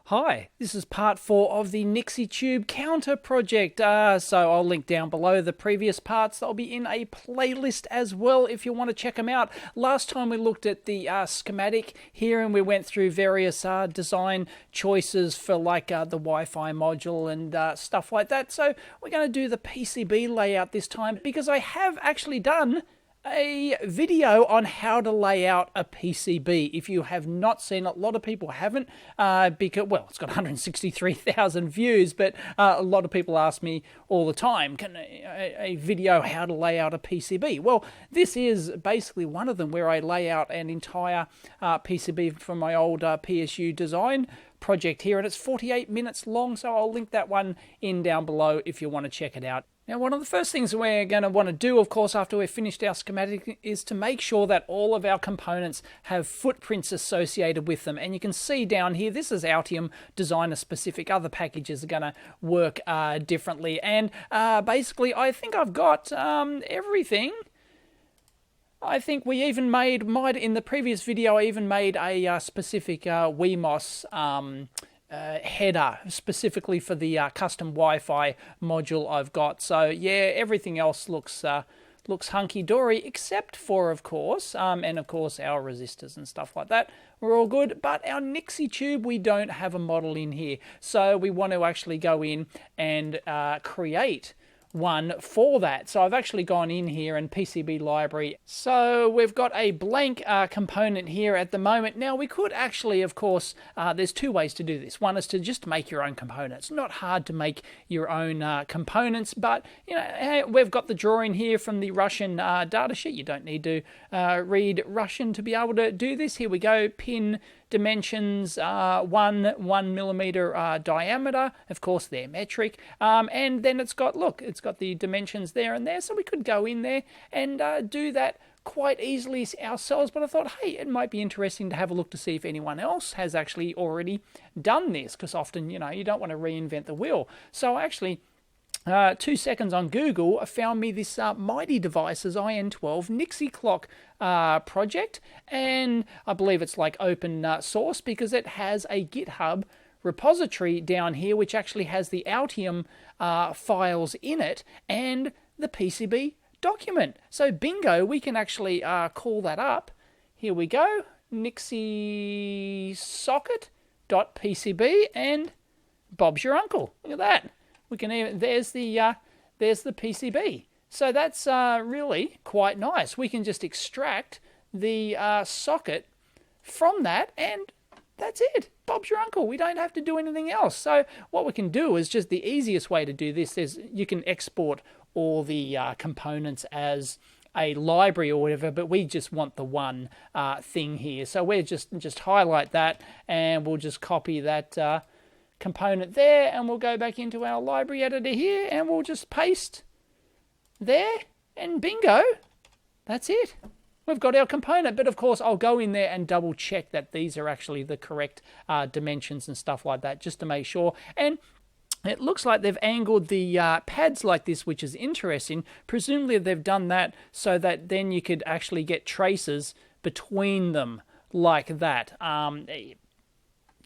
Hi, this is part 4 of the Nixie tube counter project. So I'll link down below the previous parts. They'll be in a playlist as well if you want to check them out. Last time we looked at the schematic here and we went through various design choices for like the Wi-Fi module and stuff like that. So we're going to do the PCB layout this time because I have actually done a video on how to lay out a PCB. If you have not seen it, a lot of people haven't, because, well, it's got 163,000 views, but a lot of people ask me all the time, can a video how to lay out a PCB? Well, this is basically one of them where I lay out an entire PCB from my old PSU design project here, and it's 48 minutes long, so I'll link that one in down below if you want to check it out. Now, one of the first things we're going to want to do, of course, after we've finished our schematic is to make sure that all of our components have footprints associated with them. And you can see down here, this is Altium designer specific. Other packages are going to work differently. And basically, I think I've got everything. I think we even made, in the previous video, I even made a specific WeMOS header specifically for the custom Wi-Fi module I've got. So yeah, everything else looks hunky-dory except for, of course, and of course our resistors and stuff like that. We're all good, but our Nixie tube, we don't have a model in here. So we want to actually go in and create one for that. So I've actually gone in here and PCB library. So we've got a blank component here at the moment. Now we could actually, of course, there's two ways to do this. One is to just make your own components. Not hard to make your own components, but you know, hey, we've got the drawing here from the Russian datasheet. You don't need to read Russian to be able to do this. Here we go. Pin dimensions, 1 millimeter diameter. Of course, they're metric. And then it's got, look, it's got the dimensions there and there. So we could go in there and do that quite easily ourselves. But I thought, hey, it might be interesting to have a look to see if anyone else has actually already done this, because often, you know, you don't want to reinvent the wheel. So actually, 2 seconds on Google found me this Mighty Devices IN12 Nixie clock project, and I believe it's like open source because it has a GitHub repository down here which actually has the Altium files in it and the PCB document. So bingo, we can actually call that up. Here we go, Nixie socket.pcb, and Bob's your uncle. Look at that. We can even, there's the PCB. So that's really quite nice. We can just extract the socket from that, and that's it. Bob's your uncle. We don't have to do anything else. So what we can do is just the easiest way to do this is you can export all the components as a library or whatever, but we just want the one thing here. So we'll just highlight that, and we'll just copy that component there, and we'll go back into our library editor here, and we'll just paste there, and bingo, that's it. We've got our component. But of course, I'll go in there and double check that these are actually the correct dimensions and stuff like that, just to make sure. And it looks like they've angled the pads like this, which is interesting. Presumably they've done that so that then you could actually get traces between them like that.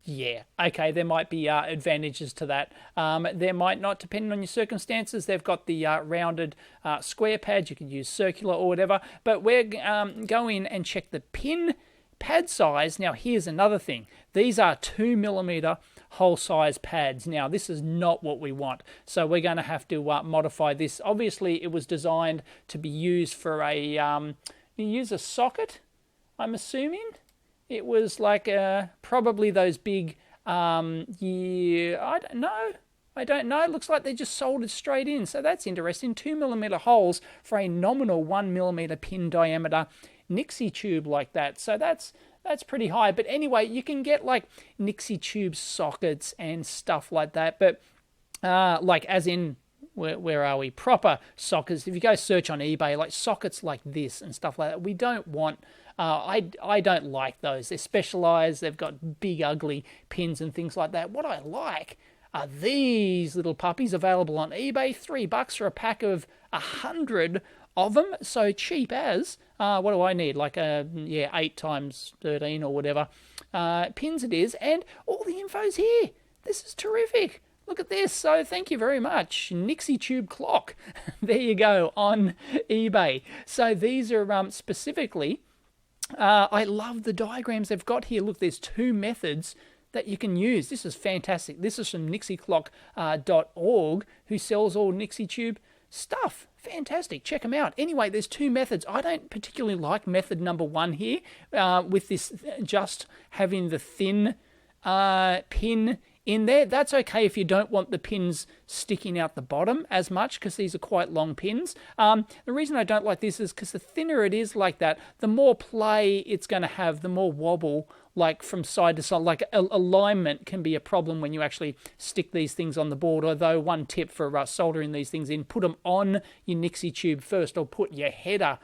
Yeah, okay, there might be advantages to that. There might not, depending on your circumstances. They've got the rounded square pads. You can use circular or whatever. But we're go in and check the pin pad size. Now, here's another thing. These are 2 millimeter hole size pads. Now, this is not what we want. So we're going to have to modify this. Obviously, it was designed to be used for a, you use a socket, I'm assuming. It was like probably those big, yeah, I don't know. It looks like they just soldered straight in. So that's interesting. 2 millimeter holes for a nominal 1 millimeter pin diameter Nixie tube like that. So that's pretty high. But anyway, you can get like Nixie tube sockets and stuff like that. But like as in, where are we? Proper sockets. If you go search on eBay, like sockets like this and stuff like that, we don't want. I don't like those. They're specialized. They've got big, ugly pins and things like that. What I like are these little puppies available on eBay. $3 for a pack of 100 of them. So cheap as, what do I need? Like 8 times 13 or whatever pins it is. And all the info's here. This is terrific. Look at this. So thank you very much. Nixie tube clock. There you go, on eBay. So these are specifically, I love the diagrams they've got here. Look, there's 2 methods that you can use. This is fantastic. This is from nixieclock.org, who sells all Nixie tube stuff. Fantastic. Check them out. Anyway, there's 2 methods. I don't particularly like method number 1 here, with this just having the thin pin in there. That's okay if you don't want the pins sticking out the bottom as much, because these are quite long pins. The reason I don't like this is because the thinner it is like that, the more play it's going to have, the more wobble, like from side to side. Like alignment can be a problem when you actually stick these things on the board. Although one tip for soldering these things in, put them on your Nixie tube first, or put your header,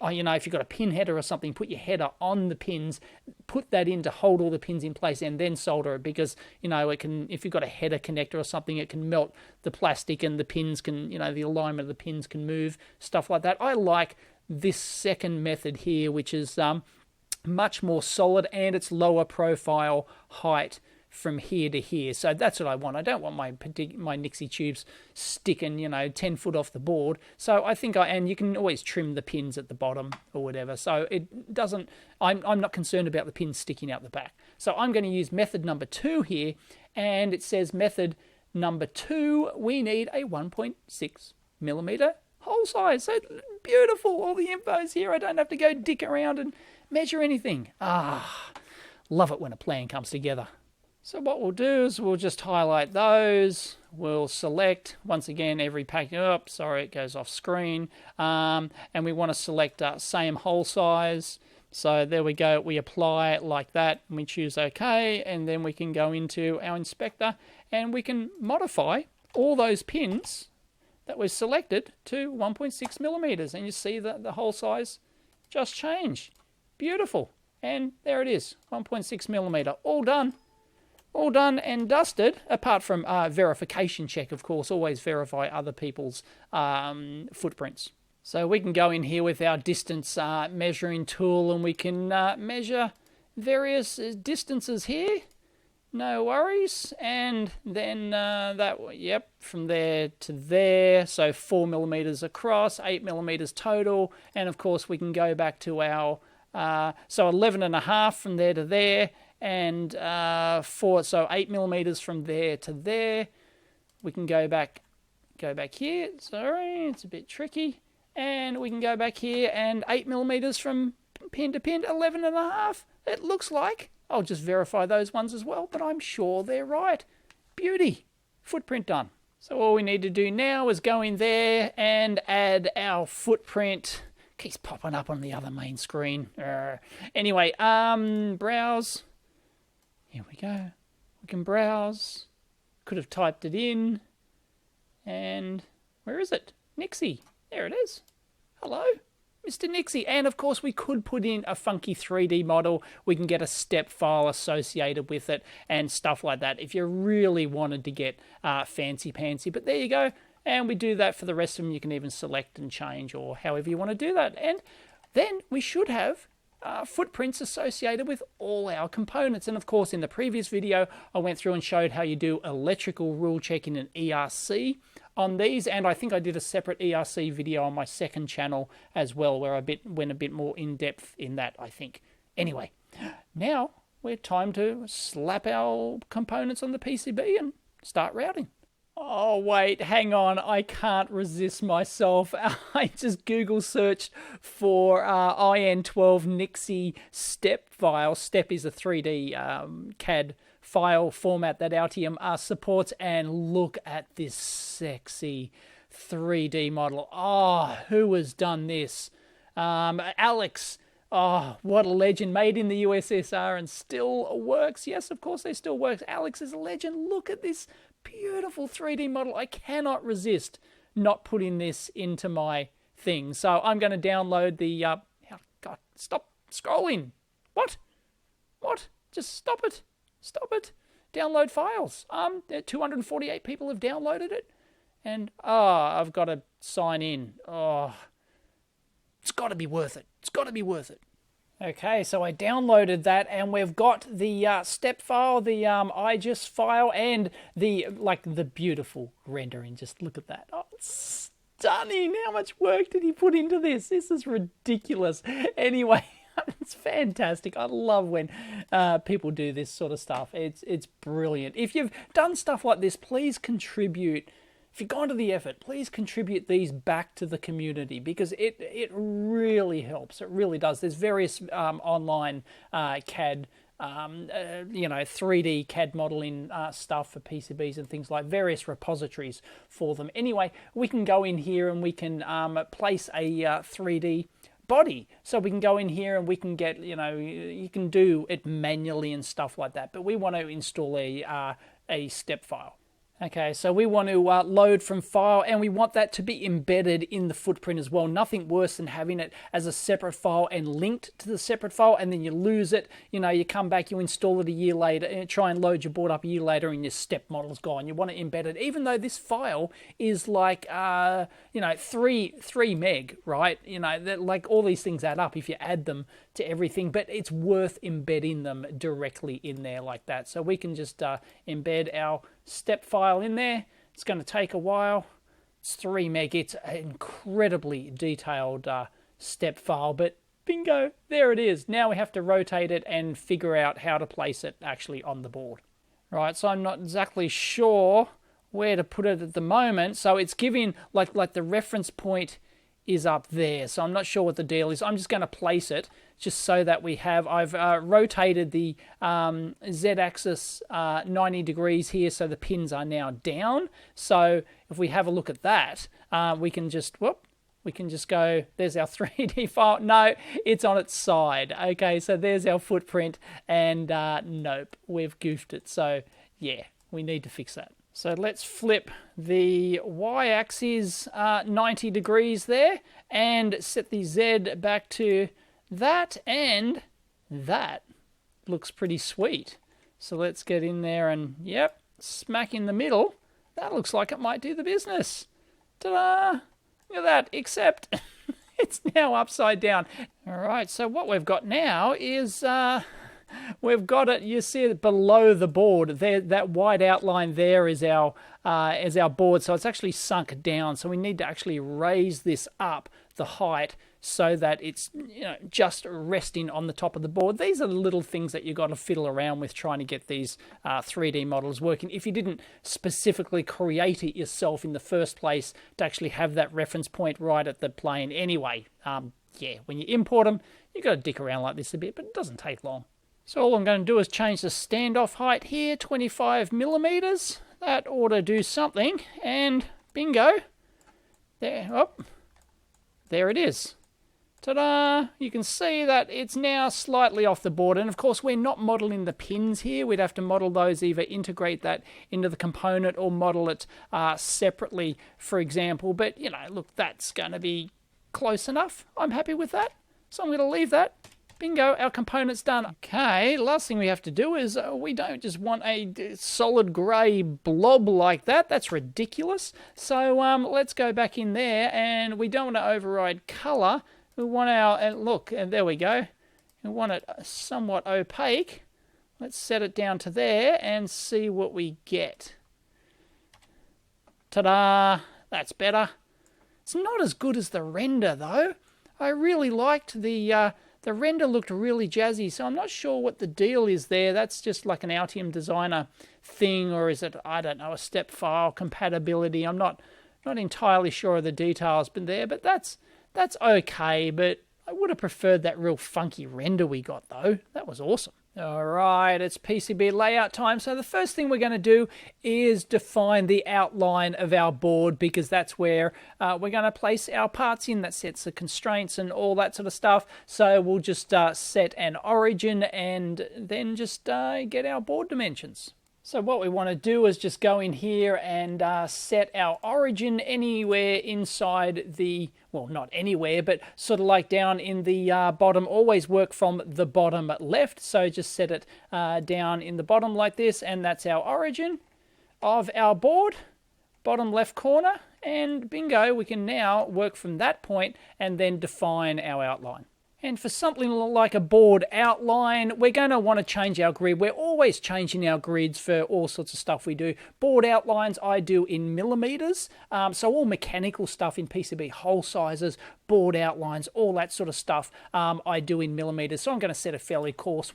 if you've got a pin header or something, put your header on the pins, put that in to hold all the pins in place, and then solder it, because, it can, if you've got a header connector or something, it can melt the plastic and the pins can, the alignment of the pins can move, stuff like that. I like this second method here, which is much more solid, and it's lower profile height from here to here. So that's what I want. I don't want my Nixie tubes sticking, 10 foot off the board. So I think and you can always trim the pins at the bottom or whatever. So it doesn't, I'm not concerned about the pins sticking out the back. So I'm going to use method number 2 here, and it says method number 2, we need a 1.6 millimeter hole size. So beautiful. All the info's here. I don't have to go dick around and measure anything. Love it when a plan comes together. So what we'll do is we'll just highlight those. We'll select, once again, every pack. Sorry, it goes off screen. And we want to select same hole size. So there we go. We apply it like that, and we choose OK. And then we can go into our inspector, and we can modify all those pins that we've selected to 1.6 millimeters. And you see that the hole size just changed. Beautiful. And there it is, 1.6 millimeter. All done. All done and dusted, apart from verification check, of course. Always verify other people's footprints. So we can go in here with our distance measuring tool, and we can measure various distances here. No worries. And then from there to there. So 4 millimeters across, 8 millimeters total. And of course we can go back to our, so 11.5 from there to there. And so 8 millimeters from there to there. We can go back here. Sorry, it's a bit tricky. And we can go back here, and 8 millimeters from pin to pin, 11.5. It looks like. I'll just verify those ones as well, but I'm sure they're right. Beauty. Footprint done. So all we need to do now is go in there and add our footprint. Keeps popping up on the other main screen. Anyway, browse. Here we go. We can browse. Could have typed it in. And where is it? Nixie. There it is. Hello, Mr. Nixie. And of course we could put in a funky 3D model. We can get a step file associated with it and stuff like that if you really wanted to get fancy-pantsy. But there you go. And we do that for the rest of them. You can even select and change, or however you want to do that. And then we should have footprints associated with all our components. And of course, in the previous video, I went through and showed how you do electrical rule checking and ERC on these. And I think I did a separate ERC video on my second channel as well, where I went a bit more in depth in that, I think. Anyway, now we're time to slap our components on the PCB and start routing. Oh, wait, hang on. I can't resist myself. I just Google searched for IN12 Nixie step file. Step is a 3D CAD file format that Altium supports. And look at this sexy 3D model. Oh, who has done this? Alex. Oh, what a legend. Made in the USSR and still works. Yes, of course, they still works. Alex is a legend. Look at this beautiful 3D model. I cannot resist not putting this into my thing. So I'm going to download the... oh, God, stop scrolling. What? Just stop it. Stop it. Download files. 248 people have downloaded it. And, I've got to sign in. Oh, It's got to be worth it. It's got to be worth it. Okay, so I downloaded that, and we've got the step file, the IGES file, and the beautiful rendering. Just look at that. Oh, it's stunning. How much work did he put into this? This is ridiculous. Anyway, it's fantastic. I love when people do this sort of stuff. It's brilliant. If you've done stuff like this, please contribute. If you've gone to the effort, please contribute these back to the community, because it really helps. It really does. There's various online CAD, 3D CAD modeling stuff for PCBs and things, like various repositories for them. Anyway, we can go in here and we can place a 3D body. So we can go in here and we can get, you can do it manually and stuff like that. But we want to install a step file. Okay, so we want to load from file, and we want that to be embedded in the footprint as well. Nothing worse than having it as a separate file and linked to the separate file, and then you lose it. You come back, you install it a year later, and try and load your board up a year later, and your step model's gone. You want to embed it, even though this file is like, 3 meg, right? Like all these things add up if you add them to everything, but it's worth embedding them directly in there like that. So we can just embed our step file in there. It's going to take a while. It's 3 meg. It's an incredibly detailed step file, but bingo, there it is. Now we have to rotate it and figure out how to place it actually on the board. Right, so I'm not exactly sure where to put it at the moment. So it's giving, like the reference point is up there. So I'm not sure what the deal is. I'm just going to place it just so that we have, I've rotated the Z-axis 90 degrees here, so the pins are now down. So if we have a look at that, we can just go, there's our 3D file. No, it's on its side. Okay, so there's our footprint, and nope, we've goofed it. So yeah, we need to fix that. So let's flip the y-axis 90 degrees there and set the Z back to that, and that looks pretty sweet. So let's get in there and, yep, smack in the middle. That looks like it might do the business. Ta-da! Look at that, except it's now upside down. All right, so what we've got now is... we've got it, you see it below the board there. That white outline there is our board, so it's actually sunk down. So we need to actually raise this up the height so that it's just resting on the top of the board. These are the little things that you've got to fiddle around with trying to get these 3D models working. If you didn't specifically create it yourself in the first place to actually have that reference point right at the plane anyway, yeah, when you import them, you've got to dick around like this a bit, but it doesn't take long. So all I'm going to do is change the standoff height here, 25 millimeters. That ought to do something, and bingo. There, oh, there it is. Ta-da! You can see that it's now slightly off the board, and of course we're not modeling the pins here. We'd have to model those, either integrate that into the component or model it separately, for example. But, look, that's going to be close enough. I'm happy with that, so I'm going to leave that. Bingo, our component's done. Okay, last thing we have to do is we don't just want a solid grey blob like that. That's ridiculous. So let's go back in there, and we don't want to override colour. We want our, look, and there we go. We want it somewhat opaque. Let's set it down to there and see what we get. Ta-da! That's better. It's not as good as the render, though. I really liked the render looked really jazzy, so I'm not sure what the deal is there. That's just like an Altium Designer thing, or is it, I don't know, a step file compatibility? I'm not entirely sure of the details but that's okay, but I would have preferred that real funky render we got, though. That was awesome. All right, it's PCB layout time. So the first thing we're going to do is define the outline of our board, because that's where we're going to place our parts in. That sets the constraints and all that sort of stuff. So we'll just set an origin and then just get our board dimensions. So what we want to do is just go in here and set our origin anywhere inside the, well, not anywhere, but sort of like down in the bottom. Always work from the bottom left. So just set it down in the bottom like this, and that's our origin of our board. Bottom left corner, and bingo, we can now work from that point and then define our outline. And for something like a board outline, we're going to want to change our grid. We're always changing our grids for all sorts of stuff we do. Board outlines I do in millimeters. So all mechanical stuff in PCB, hole sizes, board outlines, all that sort of stuff I do in millimeters. So I'm going to set a fairly coarse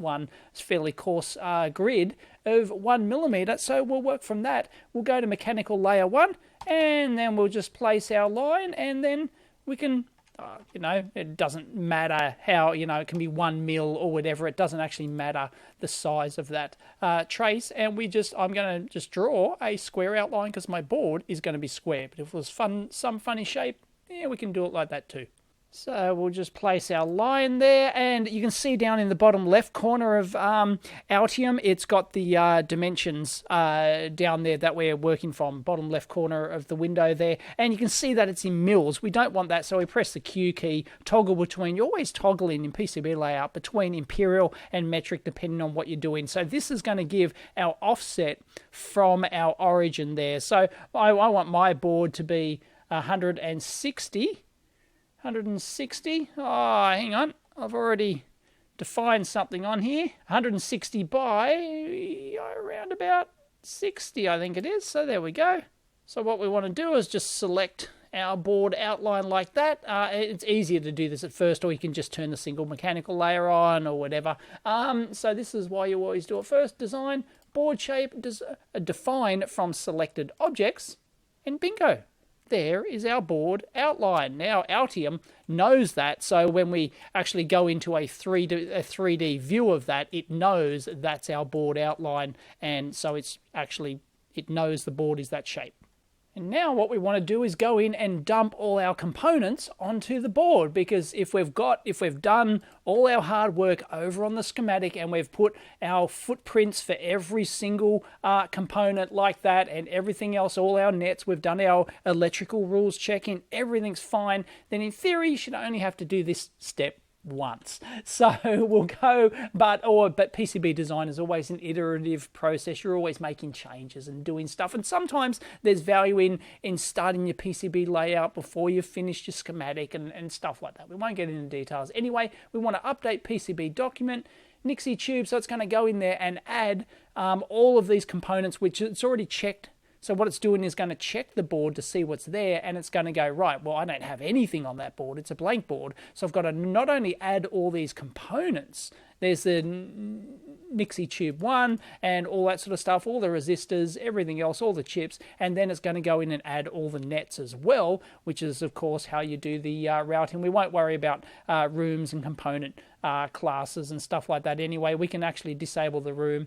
grid of 1 millimeter. So we'll work from that. We'll go to mechanical layer 1, and then we'll just place our line, and then we can... it doesn't matter how, it can be 1 mil or whatever. It doesn't actually matter the size of that trace. And I'm going to just draw a square outline because my board is going to be square. But if it was some funny shape, yeah, we can do it like that too. So we'll just place our line there, and you can see down in the bottom left corner of Altium, it's got the dimensions down there that we're working from, bottom left corner of the window there, and you can see that it's in mils. We don't want that, so we press the Q key, toggle between, you're always toggling in PCB layout between imperial and metric depending on what you're doing. So this is going to give our offset from our origin there. So I want my board to be 160. 160. Oh, hang on. I've already defined something on here. 160 by around about 60, I think it is. So there we go. So what we want to do is just select our board outline like that. It's easier to do this at first, or you can just turn the single mechanical layer on or whatever. So this is why you always do it first. Design, board shape, define from selected objects, and bingo. There is our board outline. Now Altium knows that, so when we actually go into a 3D view of that, it knows that's our board outline, and so it knows the board is that shape. And now what we want to do is go in and dump all our components onto the board, because if we've done all our hard work over on the schematic and we've put our footprints for every single component like that and everything else, all our nets, we've done our electrical rules checking, everything's fine, then in theory you should only have to do this step once. So we'll go, but PCB design is always an iterative process. You're always making changes and doing stuff, and sometimes there's value in starting your PCB layout before you've finished your schematic and stuff like that. We won't get into details. Anyway, we want to update PCB document, Nixie tube, so it's going to go in there and add all of these components, which it's already checked. So what it's doing is going to check the board to see what's there, and it's going to go, right, well, I don't have anything on that board. It's a blank board. So I've got to not only add all these components, there's the Nixie tube 1 and all that sort of stuff, all the resistors, everything else, all the chips, and then it's going to go in and add all the nets as well, which is, of course, how you do the routing. We won't worry about rooms and component classes and stuff like that anyway. We can actually disable the room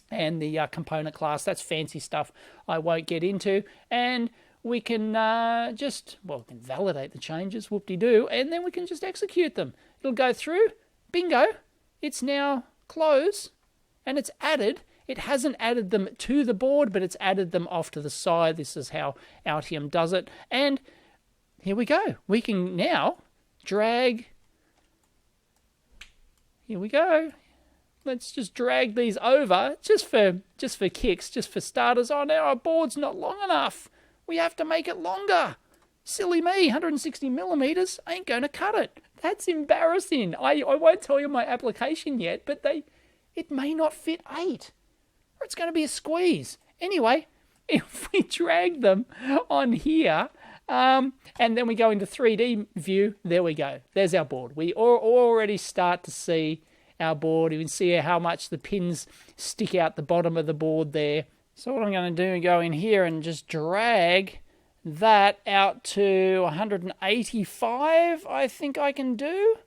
and the component class. That's fancy stuff I won't get into. And we can we can validate the changes, whoop-de-doo, and then we can just execute them. It'll go through, bingo, it's now close, and it's added. It hasn't added them to the board, but it's added them off to the side. This is how Altium does it. And here we go. We can now drag. Here we go. Let's just drag these over, just for kicks, just for starters. Oh, now our board's not long enough. We have to make it longer. Silly me, 160 millimeters ain't going to cut it. That's embarrassing. I won't tell you my application yet, but it may not fit 8. Or it's going to be a squeeze. Anyway, if we drag them on here, and then we go into 3D view, there we go. There's our board. We already start to see our board. You can see how much the pins stick out the bottom of the board there. So what I'm going to do is go in here and just drag that out to 185, I think I can do.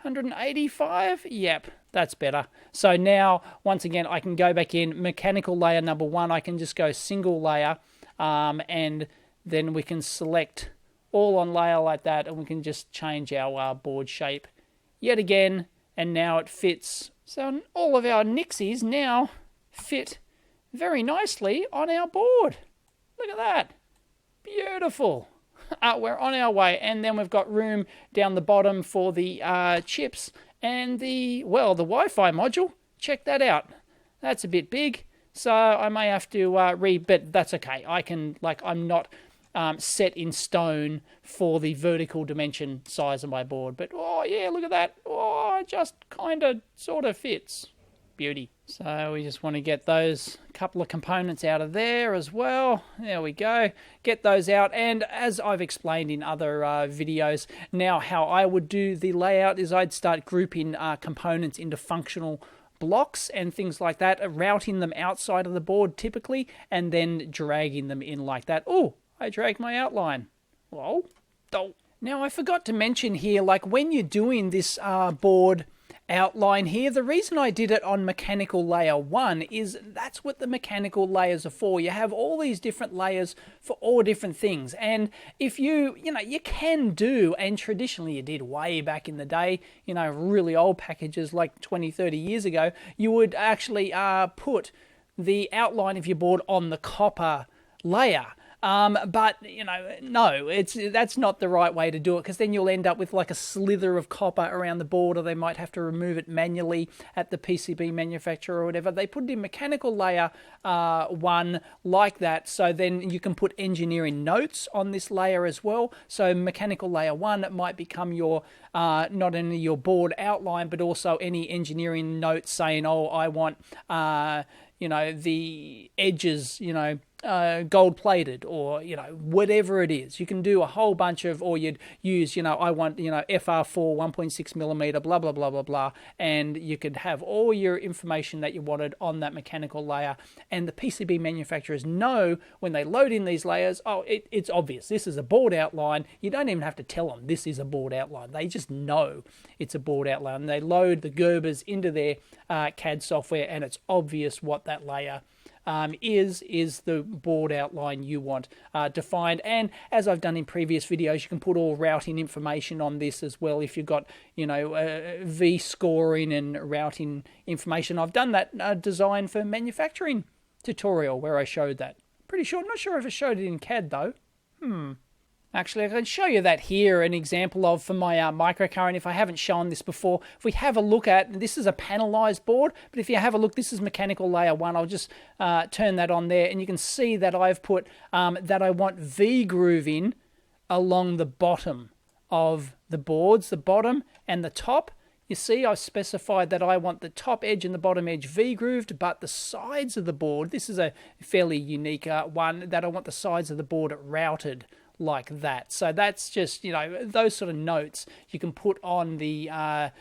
185, yep, that's better. So now, once again, I can go back in mechanical layer number 1. I can just go single layer, and then we can select all on layer like that, and we can just change our board shape yet again. And now it fits. So all of our Nixies now fit very nicely on our board. Look at that. Beautiful. We're on our way. And then we've got room down the bottom for the chips and the Wi-Fi module. Check that out. That's a bit big. So I may have to but that's okay. I'm not set in stone for the vertical dimension size of my board. But, oh yeah, look at that. Oh, it just kind of sort of fits. Beauty. So we just want to get those couple of components out of there as well. There we go. Get those out. And as I've explained in other videos, now how I would do the layout is I'd start grouping components into functional blocks and things like that, routing them outside of the board typically, and then dragging them in like that. Oh, I dragged my outline. Whoa. Oh. Now I forgot to mention here, like when you're doing this board outline here, the reason I did it on mechanical layer 1 is that's what the mechanical layers are for. You have all these different layers for all different things, and if you can do, and traditionally you did way back in the day, really old packages like 20-30 years ago, you would actually put the outline of your board on the copper layer. But, no, that's not the right way to do it, because then you'll end up with like a slither of copper around the board, or they might have to remove it manually at the PCB manufacturer or whatever. They put it in mechanical layer 1 like that, so then you can put engineering notes on this layer as well. So mechanical layer 1 might become your not only your board outline, but also any engineering notes saying, oh, I want the edges, gold plated, or whatever it is. You can do a whole bunch of, or you'd use I want FR4 1.6 millimeter, blah blah blah blah blah, and you could have all your information that you wanted on that mechanical layer. And the PCB manufacturers know when they load in these layers, oh, it's obvious, this is a board outline. You don't even have to tell them this is a board outline. They just know it's a board outline. They load the Gerbers into their CAD software, and it's obvious what that layer is the board outline you want defined. And as I've done in previous videos, you can put all routing information on this as well if you've got V scoring and routing information. I've done that design for manufacturing tutorial where I showed that. Pretty sure, not sure if I showed it in CAD though. Actually, I can show you that here, an example of for my microcurrent, if I haven't shown this before. If we have a look at, this is a panelized board, but if you have a look, this is mechanical layer 1. I'll just turn that on there, and you can see that I've put that I want V-grooving along the bottom of the boards, the bottom and the top. You see, I've specified that I want the top edge and the bottom edge V-grooved, but the sides of the board, this is a fairly unique one, that I want the sides of the board routed like that. So that's just, those sort of notes you can put on the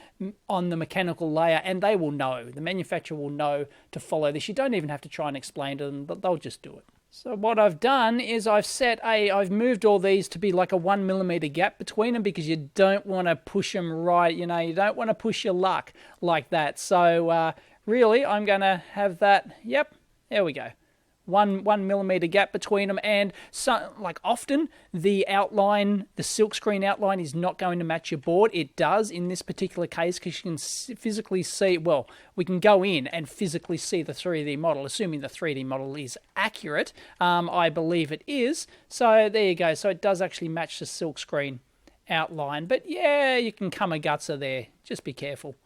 mechanical layer, and they will know, the manufacturer will know to follow this. You don't even have to try and explain to them, but they'll just do it. So what I've done is I've moved all these to be like a 1 millimeter gap between them, because you don't want to push them right, you don't want to push your luck like that. So really, I'm going to have that, yep, there we go. 1 millimeter gap between them, and so, like often the outline, the silkscreen outline, is not going to match your board. It does in this particular case, because you can physically see, well, we can go in and physically see the 3D model, assuming the 3D model is accurate. I believe it is. So there you go. So it does actually match the silkscreen outline, but yeah, you can come a gutser there. Just be careful.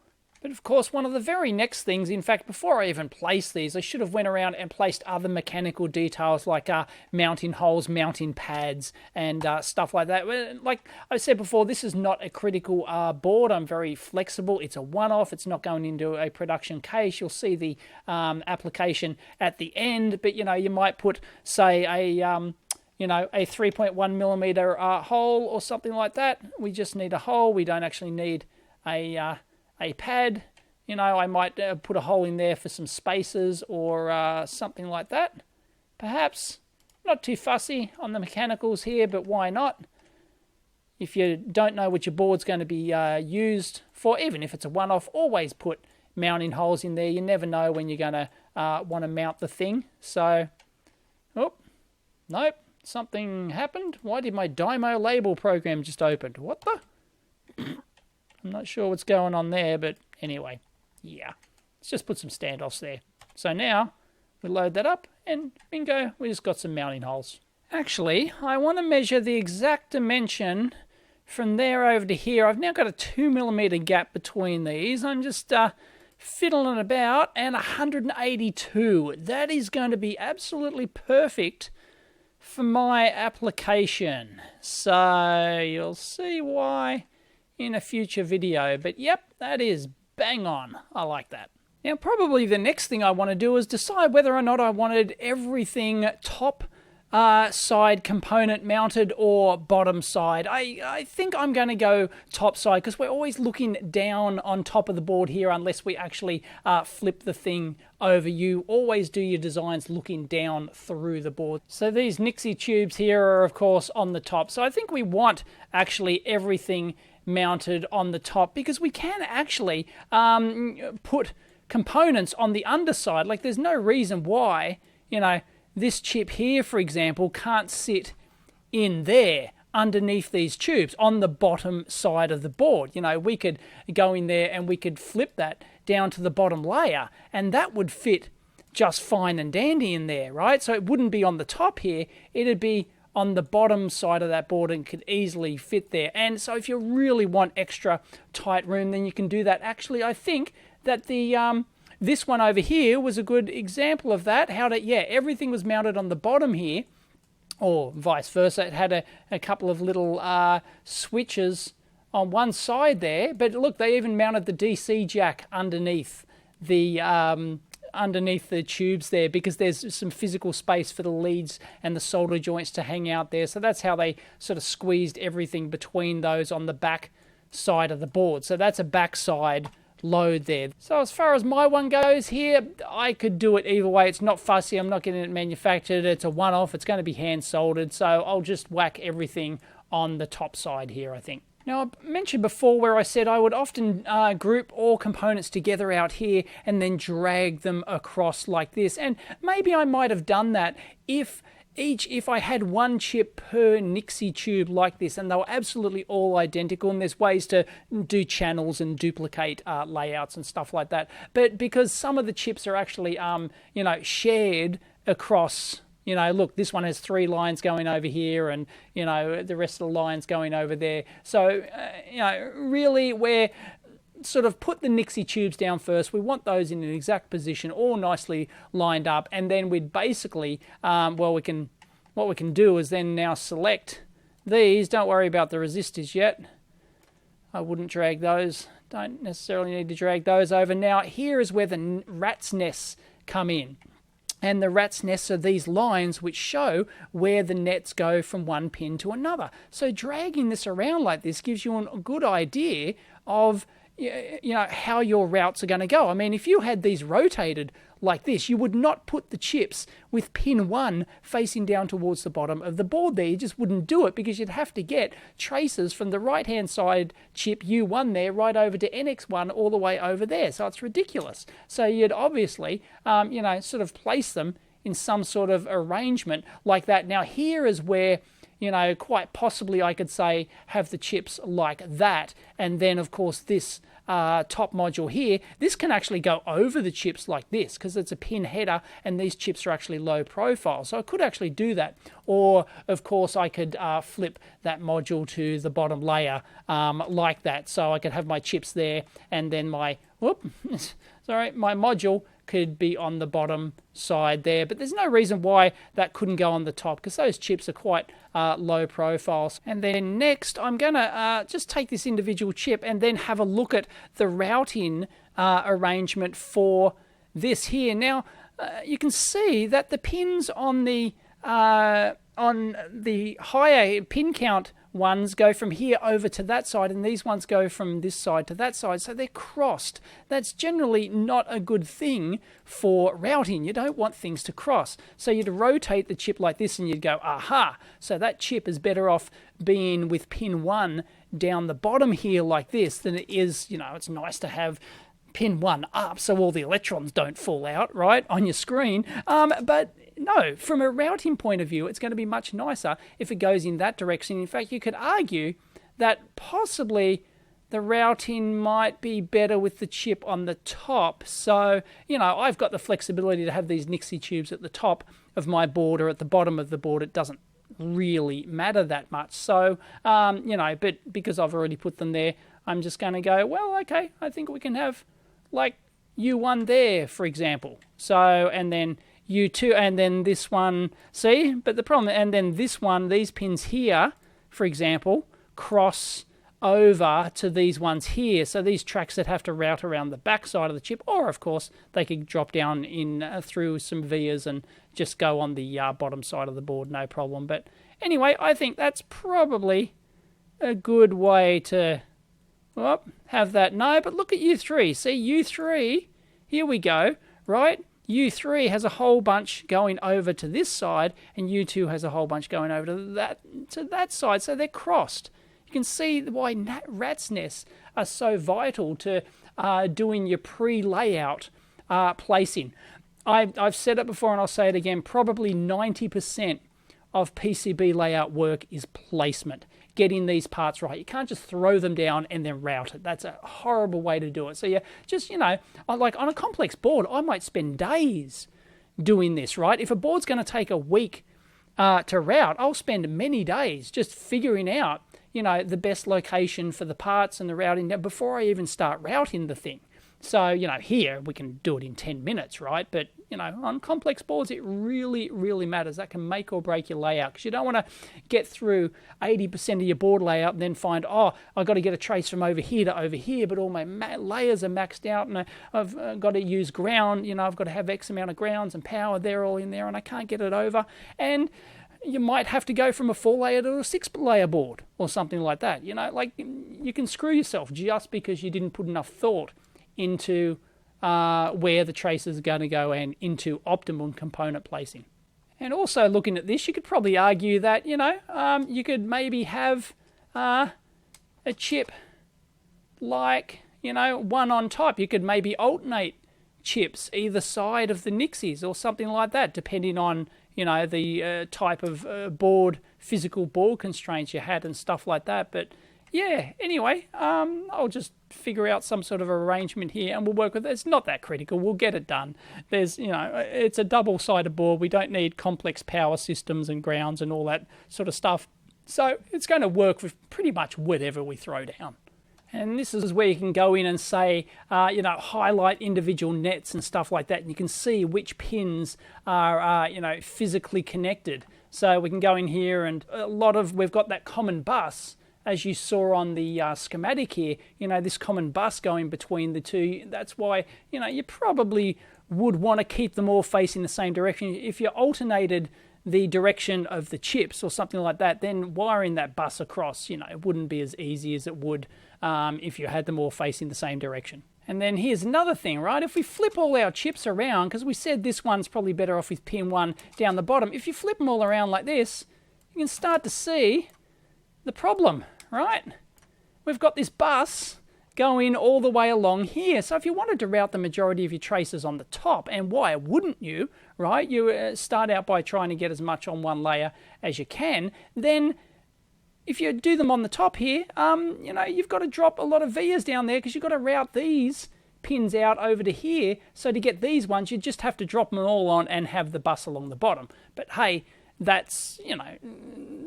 But of course, one of the very next things, in fact, before I even placed these, I should have went around and placed other mechanical details like mounting holes, mounting pads, and stuff like that. Like I said before, this is not a critical board. I'm very flexible. It's a one-off. It's not going into a production case. You'll see the application at the end, but you might put, say, a 3.1 millimeter hole or something like that. We just need a hole. We don't actually need a pad. I might put a hole in there for some spacers or something like that. Perhaps. Not too fussy on the mechanicals here, but why not? If you don't know what your board's going to be used for, even if it's a one-off, always put mounting holes in there. You never know when you're going to want to mount the thing. So, oh, nope, something happened. Why did my Dymo label program just open? What the? I'm not sure what's going on there, but anyway, yeah. Let's just put some standoffs there. So now we load that up, and bingo, we just got some mounting holes. Actually, I want to measure the exact dimension from there over to here. I've now got a 2 millimeter gap between these. I'm just fiddling about, and 182. That is going to be absolutely perfect for my application. So you'll see why in a future video. But yep, that is bang on. I like that. Now, probably the next thing I want to do is decide whether or not I wanted everything top side component mounted or bottom side. I think I'm going to go top side because we're always looking down on top of the board here unless we actually flip the thing over. You always do your designs looking down through the board. So these Nixie tubes here are of course on the top. So I think we want actually everything mounted on the top because we can actually put components on the underside. Like there's no reason why, this chip here, for example, can't sit in there underneath these tubes on the bottom side of the board. We could go in there and we could flip that down to the bottom layer and that would fit just fine and dandy in there, right? So it wouldn't be on the top here, it'd be on the bottom side of that board and could easily fit there. And so if you really want extra tight room, then you can do that. Actually, I think that the this one over here was a good example of that. Everything was mounted on the bottom here, or vice versa. It had a couple of little switches on one side there, but look, they even mounted the DC jack underneath the tubes there because there's some physical space for the leads and the solder joints to hang out there. So that's how they sort of squeezed everything between those on the back side of the board. So that's a backside load there. So as far as my one goes here, I could do it either way. It's not fussy. I'm not getting it manufactured. It's a one-off. It's going to be hand soldered. So I'll just whack everything on the top side here, I think. Now, I mentioned before where I said I would often group all components together out here and then drag them across like this. And maybe I might have done that if I had one chip per Nixie tube like this and they were absolutely all identical, and there's ways to do channels and duplicate layouts and stuff like that. But because some of the chips are actually, shared across, look, this one has 3 lines going over here and, the rest of the lines going over there. So, really we're sort of put the Nixie tubes down first. We want those in an exact position, all nicely lined up, and then we'd basically, what we can do is then now select these. Don't worry about the resistors yet. I wouldn't drag those. Don't necessarily need to drag those over. Now, here is where the rat's nests come in. And the rat's nests are these lines which show where the nets go from one pin to another. So dragging this around like this gives you a good idea of how your routes are going to go. I mean, if you had these rotated like this, you would not put the chips with pin 1 facing down towards the bottom of the board there. You just wouldn't do it because you'd have to get traces from the right-hand side chip U1 there right over to NX1 all the way over there. So it's ridiculous. So you'd obviously, sort of place them in some sort of arrangement like that. Now, here is where quite possibly I could say have the chips like that. And then, of course, this top module here, this can actually go over the chips like this because it's a pin header and these chips are actually low profile. So I could actually do that. Or, of course, I could flip that module to the bottom layer like that. So I could have my chips there and then my module could be on the bottom side there, but there's no reason why that couldn't go on the top because those chips are quite low profiles. And then next I'm gonna just take this individual chip and then have a look at the routing arrangement for this here. Now you can see that the pins on the higher pin count ones go from here over to that side, and these ones go from this side to that side, so they're crossed. That's generally not a good thing for routing. You don't want things to cross. So you'd rotate the chip like this and you'd go, aha, so that chip is better off being with pin 1 down the bottom here like this than it is, it's nice to have pin 1 up so all the electrons don't fall out, right, on your screen. But no, from a routing point of view, it's going to be much nicer if it goes in that direction. In fact, you could argue that possibly the routing might be better with the chip on the top. So, I've got the flexibility to have these Nixie tubes at the top of my board or at the bottom of the board. It doesn't really matter that much. So, but because I've already put them there, I'm just going to go, well, okay, I think we can have like U1 there, for example. So, and then U2, and then this one, see? But the problem, and then this one, these pins here, for example, cross over to these ones here. So these tracks that have to route around the back side of the chip, or of course they could drop down in through some vias and just go on the bottom side of the board, no problem. But anyway, I think that's probably a good way to have that. No, but look at U3. See, U3, here we go, right? U3 has a whole bunch going over to this side, and U2 has a whole bunch going over to that side, so they're crossed. You can see why rat's nests are so vital to doing your pre-layout placing. I've said it before and I'll say it again, probably 90% of PCB layout work is placement, getting these parts right. You can't just throw them down and then route it. That's a horrible way to do it. So yeah, just, like on a complex board, I might spend days doing this, right? If a board's going to take a week to route, I'll spend many days just figuring out the best location for the parts and the routing before I even start routing the thing. So, here we can do it in 10 minutes, right? But, on complex boards, it really, really matters. That can make or break your layout, because you don't want to get through 80% of your board layout and then find, I've got to get a trace from over here to over here, but all my layers are maxed out and I've got to use ground, I've got to have X amount of grounds and power, they're all in there and I can't get it over. And you might have to go from a 4-layer to a 6-layer board or something like that. Like you can screw yourself just because you didn't put enough thought into where the traces are going to go and into optimum component placing. And also looking at this, you could probably argue that, you could maybe have a chip like, one on top. You could maybe alternate chips either side of the Nixies or something like that, depending on the type of physical board constraints you had and stuff like that. But yeah, anyway, I'll just figure out some sort of arrangement here and we'll work with it. It's not that critical. We'll get it done. There's, it's a double-sided board. We don't need complex power systems and grounds and all that sort of stuff. So it's going to work with pretty much whatever we throw down. And this is where you can go in and say, highlight individual nets and stuff like that. And you can see which pins are, physically connected. So we can go in here and we've got that common bus, as you saw on the schematic here, this common bus going between the two. That's why, you probably would want to keep them all facing the same direction. If you alternated the direction of the chips or something like that, then wiring that bus across, it wouldn't be as easy as it would if you had them all facing the same direction. And then here's another thing, right? If we flip all our chips around, because we said this one's probably better off with pin 1 down the bottom, if you flip them all around like this, you can start to see the problem, right? We've got this bus going all the way along here. So if you wanted to route the majority of your traces on the top, and why wouldn't you, right? You start out by trying to get as much on one layer as you can. Then if you do them on the top here, you've got to drop a lot of vias down there because you've got to route these pins out over to here. So to get these ones, you just have to drop them all on and have the bus along the bottom. But hey, that's,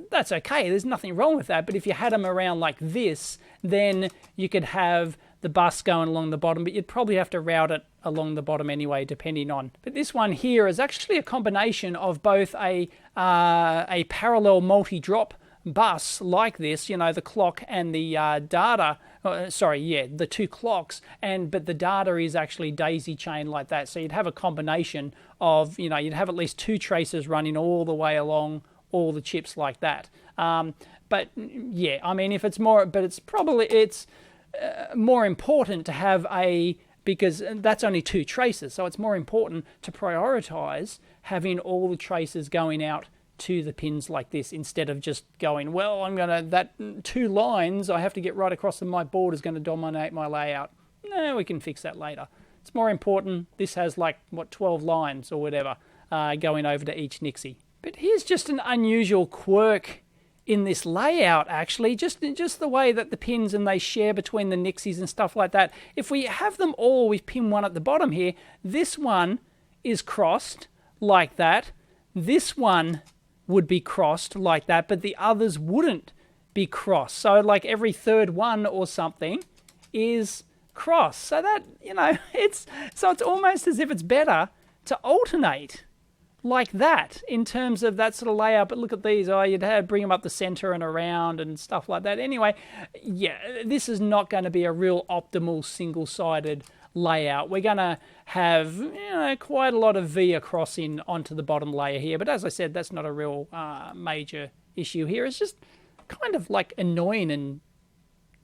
that's okay. There's nothing wrong with that. But if you had them around like this, then you could have the bus going along the bottom, but you'd probably have to route it along the bottom anyway, depending on. But this one here is actually a combination of both a parallel multi-drop bus like this, the clock and the data, the two clocks, but the data is actually daisy chain like that. So you'd have a combination of, you'd have at least two traces running all the way along all the chips like that. But yeah, I mean, if it's more, but it's more important to have because that's only two traces. So it's more important to prioritize having all the traces going out to the pins like this, instead of just going, well, that 2 lines I have to get right across my board is going to dominate my layout. No, we can fix that later. It's more important, this has 12 lines or whatever going over to each Nixie. But here's just an unusual quirk in this layout, actually, just the way that the pins and they share between the Nixies and stuff like that. If we have them all with pin 1 at the bottom here, this one is crossed like that. This one would be crossed like that, but the others wouldn't be crossed. So like every third one or something is crossed. So that, it's almost as if it's better to alternate like that in terms of that sort of layout. But look at these. Oh, you'd have to bring them up the center and around and stuff like that. Anyway, yeah, this is not going to be a real optimal single-sided layout. We're going to have quite a lot of V across onto the bottom layer here. But as I said, that's not a real major issue here. It's just kind of like annoying and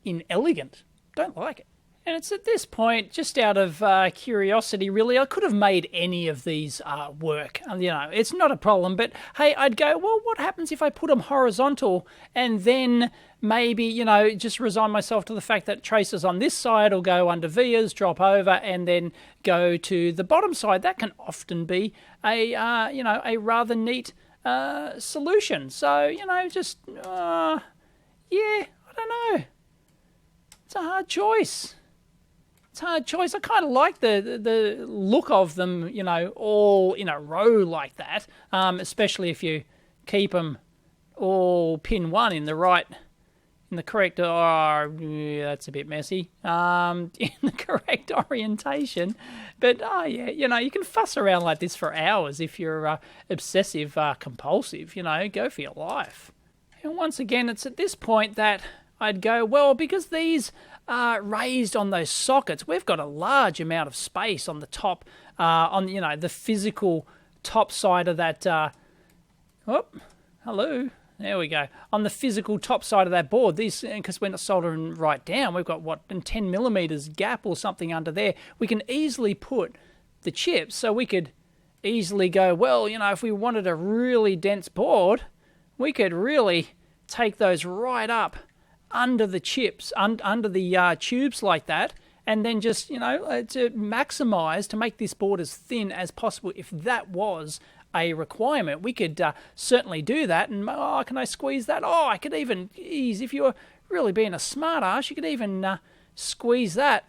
inelegant. Don't like it. And it's at this point, just out of curiosity, really, I could have made any of these work. It's not a problem. But, hey, I'd go, well, what happens if I put them horizontal and then maybe, just resign myself to the fact that traces on this side will go under vias, drop over, and then go to the bottom side? That can often be a rather neat solution. So, yeah, I don't know. It's a hard choice. I kind of like the look of them, all in a row like that, especially if you keep them all pin 1 in the correct, yeah, that's a bit messy, in the correct orientation. But, yeah, you can fuss around like this for hours if you're obsessive compulsive, go for your life. And once again, it's at this point that I'd go, well, because these are raised on those sockets, we've got a large amount of space on the top, on the physical top side of that. Hello, there we go. On the physical top side of that board, these, because we're not soldering right down, we've got 10 millimeters gap or something under there. We can easily put the chips, so we could easily go, well, if we wanted a really dense board, we could really take those right up under the chips, under the tubes like that, and then just, to maximize, to make this board as thin as possible. If that was a requirement, we could certainly do that. And, can I squeeze that? I could even if you were really being a smart ass, you could even squeeze that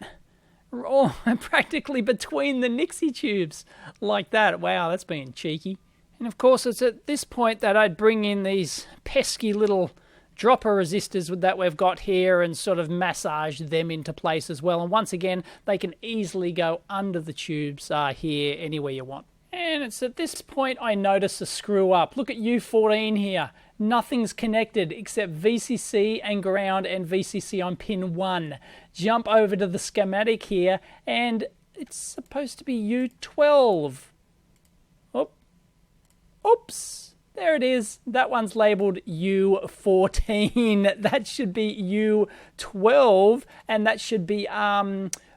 practically between the Nixie tubes like that. Wow, that's being cheeky. And of course, it's at this point that I'd bring in these pesky little dropper resistors that we've got here and sort of massage them into place as well. And once again, they can easily go under the tubes here, anywhere you want. And it's at this point I notice a screw up. Look at U14 here. Nothing's connected except VCC and ground and VCC on pin 1. Jump over to the schematic here and it's supposed to be U12. Oops. There it is. That one's labelled U14. That should be U12, and that should be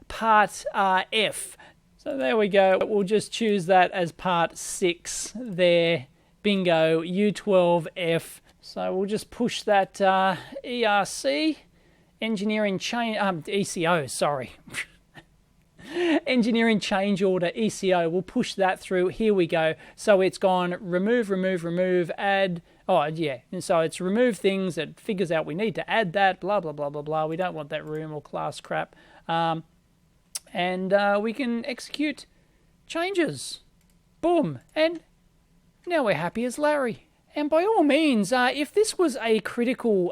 part F. So there we go. We'll just choose that as part 6 there. Bingo, U12F. So we'll just push that ERC, engineering change, ECO, sorry. Engineering change order, ECO, we'll push that through. Here we go. So it's gone remove, add. And so it's remove things. It figures out we need to add that, blah, blah, blah, blah, blah. We don't want that room or class crap. And we can execute changes. Boom. And now we're happy as Larry. And by all means, if this was a critical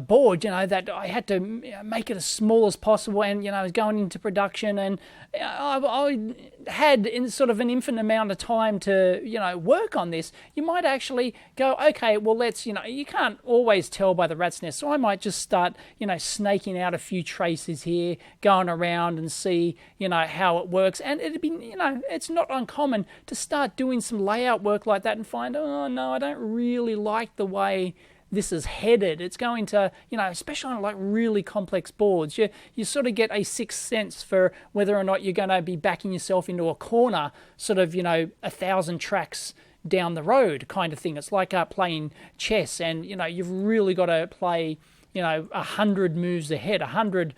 board, that I had to make it as small as possible and, was going into production and I had in sort of an infinite amount of time to, work on this, you might actually go, okay, well, let's, you can't always tell by the rat's nest. So I might just start, snaking out a few traces here, going around and see, how it works. And it'd be, it's not uncommon to start doing some layout work like that and find, oh, no, I don't really like the way this is headed. It's going to, especially on like really complex boards, you sort of get a sixth sense for whether or not you're going to be backing yourself into a corner, sort of, 1,000 tracks down the road kind of thing. It's like playing chess and, you've really got to play, 100 moves ahead, 100,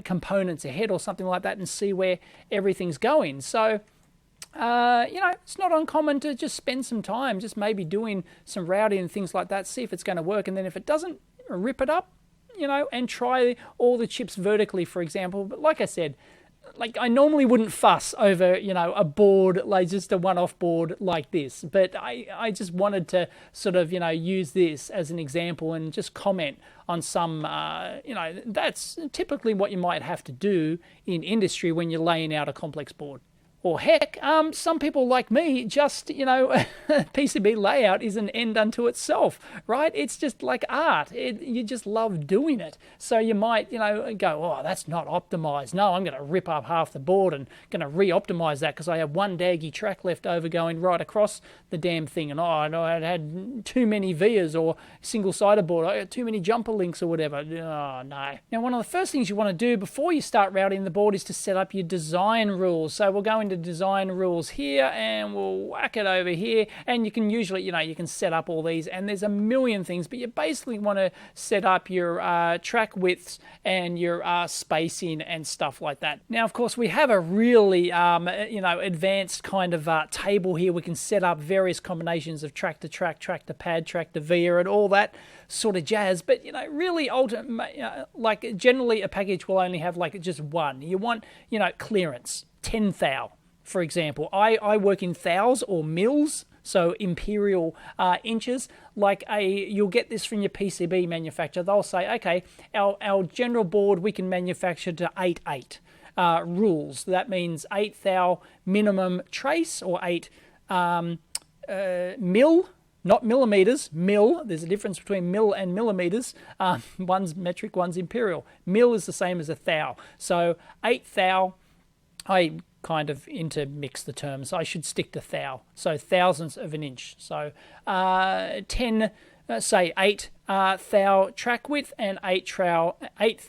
components ahead or something like that and see where everything's going. So, it's not uncommon to just spend some time just maybe doing some routing and things like that, see if it's going to work. And then if it doesn't, rip it up, and try all the chips vertically, for example. But like I said, I normally wouldn't fuss over, a board, like just a one-off board like this. But I just wanted to sort of, use this as an example and just comment on some, that's typically what you might have to do in industry when you're laying out a complex board. Or heck, some people like me just, PCB layout is an end unto itself, right? It's just like art. You just love doing it. So you might, go, oh, that's not optimized. No, I'm going to rip up half the board and going to re-optimize that because I have one daggy track left over going right across the damn thing. And I had too many vias or single-sided board. I had too many jumper links or whatever. Oh, no. Now, one of the first things you want to do before you start routing the board is to set up your design rules. So we'll go into design rules here and we'll whack it over here, and you can usually you can set up all these, and there's a million things, but you basically want to set up your track widths and your spacing and stuff like that. Now of course we have a really advanced kind of table here. We can set up various combinations of track to track, track to pad, track to via, and all that sort of jazz, but really like generally a package will only have like just one. You want clearance 10 thou. For example, I work in thous or mils, so imperial inches. You'll get this from your PCB manufacturer. They'll say, okay, our general board we can manufacture to 8/8 rules. That means 8 thou minimum trace, or 8 mil. Not millimeters, mil. There's a difference between mil and millimeters. One's metric, one's imperial. Mil is the same as a thou. So 8 thou, I kind of intermix the terms. I should stick to thou. So thousandths of an inch. So 8 thou track width and 8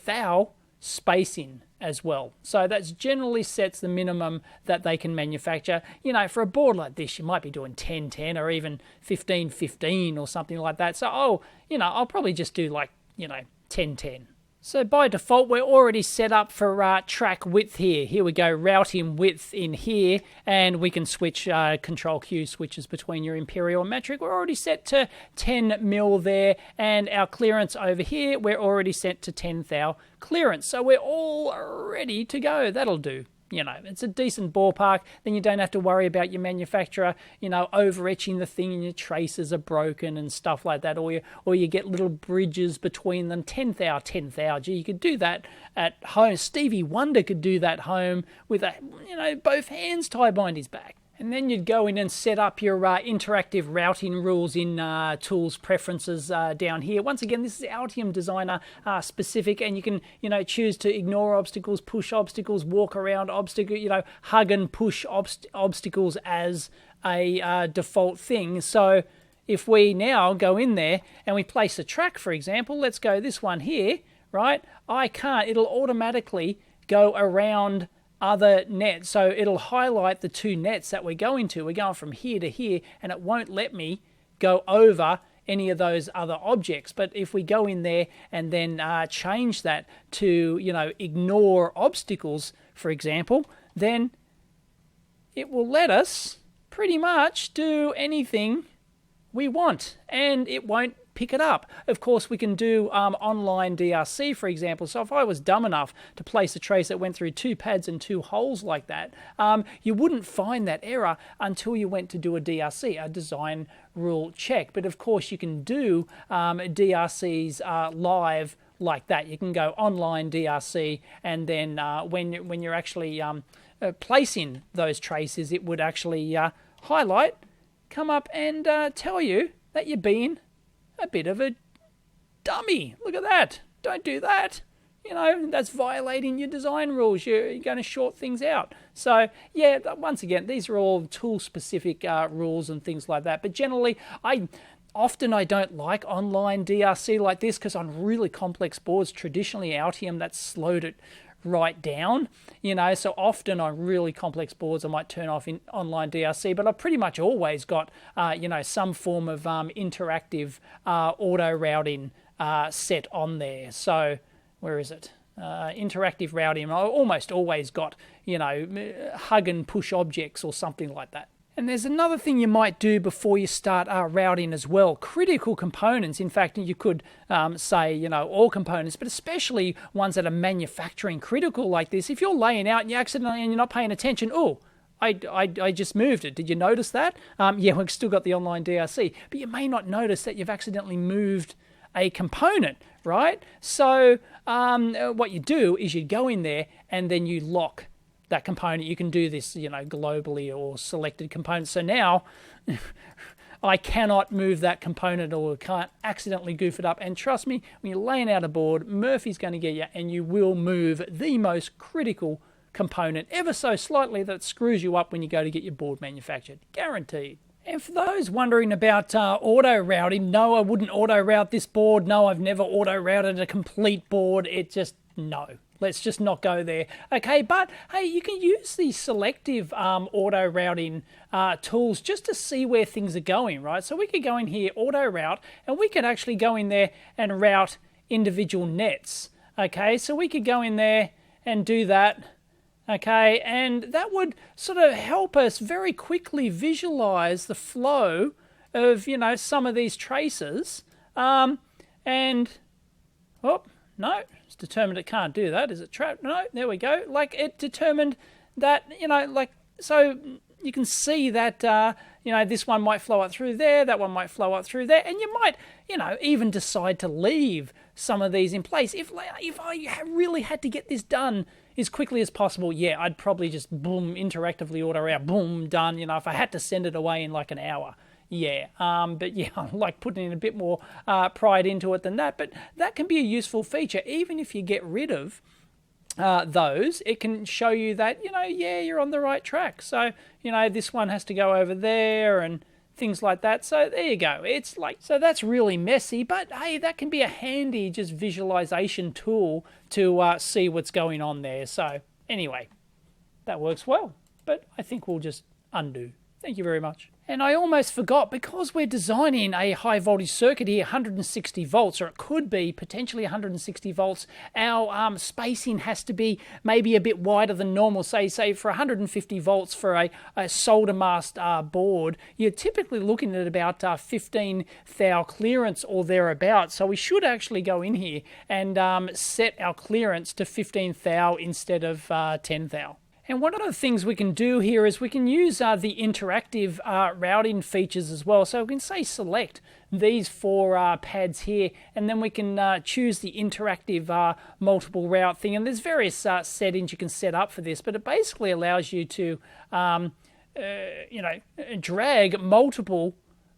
thou spacing as well. So that generally sets the minimum that they can manufacture. For a board like this, you might be doing 10/10 or even 15/15 or something like that. So, I'll probably just do 10/10. So by default, we're already set up for track width here. Here we go, routing width in here, and we can switch Control Q switches between your imperial and metric. We're already set to 10 mil there, and our clearance over here, we're already set to 10 thou clearance. So we're all ready to go. That'll do. It's a decent ballpark. Then you don't have to worry about your manufacturer, over-etching the thing and your traces are broken and stuff like that, or you get little bridges between them. 10 thou. Gee, you could do that at home. Stevie Wonder could do that home with both hands tied behind his back. And then you'd go in and set up your interactive routing rules in Tools Preferences down here. Once again, this is Altium Designer specific, and you can choose to ignore obstacles, push obstacles, walk around obstacles, hug and push obstacles as a default thing. So if we now go in there and we place a track, for example, let's go this one here, right? It'll automatically go around other nets. So it'll highlight the two nets that we're going to. We're going from here to here, and it won't let me go over any of those other objects. But if we go in there and then change that to, ignore obstacles, for example, then it will let us pretty much do anything we want, and it won't pick it up. Of course, we can do online DRC, for example. So if I was dumb enough to place a trace that went through 2 pads and 2 holes like that, you wouldn't find that error until you went to do a DRC, a design rule check. But of course, you can do DRCs live like that. You can go online DRC, and then when you're actually placing those traces, it would actually highlight, come up and tell you that you're being a bit of a dummy. Look at that. Don't do that. That's violating your design rules. You're going to short things out. So, yeah, once again, these are all tool-specific rules and things like that. But generally, I don't like online DRC like this because on really complex boards, traditionally Altium, that's slowed it right down, so often on really complex boards I might turn off in online DRC, but I've pretty much always got some form of interactive auto routing set on there. So where is it? Interactive routing. I almost always got hug and push objects or something like that. And there's another thing you might do before you start routing as well. Critical components. In fact, you could say, all components, but especially ones that are manufacturing critical like this. If you're laying out and you accidentally and you're not paying attention, I just moved it. Did you notice that? Yeah, we've still got the online DRC, but you may not notice that you've accidentally moved a component, right? So what you do is you go in there and then you lock that component. You can do this, globally or selected components. So now I cannot move that component or can't accidentally goof it up. And trust me, when you're laying out a board, Murphy's going to get you, and you will move the most critical component ever so slightly that screws you up when you go to get your board manufactured. Guaranteed. And for those wondering about auto routing, no, I wouldn't auto route this board. No, I've never auto routed a complete board. No. Let's just not go there. Okay, but hey, you can use the selective auto routing tools just to see where things are going, right? So we could go in here, auto route, and we could actually go in there and route individual nets. Okay, so we could go in there and do that. Okay, and that would sort of help us very quickly visualize the flow of, some of these traces. Oh, no, it's determined it can't do that. Is it trapped? No, there we go. Like, it determined that, so you can see that, this one might flow up through there, that one might flow up through there, and you might, even decide to leave some of these in place. If I really had to get this done as quickly as possible, yeah, I'd probably just boom, interactively auto route, boom, done. If I had to send it away in like an hour, yeah. But yeah, I like putting in a bit more pride into it than that. But that can be a useful feature, even if you get rid of those. It can show you that yeah, you're on the right track. So this one has to go over there and things like that. So there you go. It's like, so that's really messy, but hey, that can be a handy just visualization tool to see what's going on there. So anyway, that works well, but I think we'll just undo. Thank you very much. And I almost forgot, because we're designing a high voltage circuit here, 160 volts, or it could be potentially 160 volts, our spacing has to be maybe a bit wider than normal. Say for 150 volts for a solder mask board, you're typically looking at about 15 thou clearance or thereabouts. So we should actually go in here and set our clearance to 15 thou instead of 10 thou. And one of the things we can do here is we can use the interactive routing features as well. So we can say select these 4 pads here, and then we can choose the interactive multiple route thing. And there's various settings you can set up for this, but it basically allows you to, drag multiple,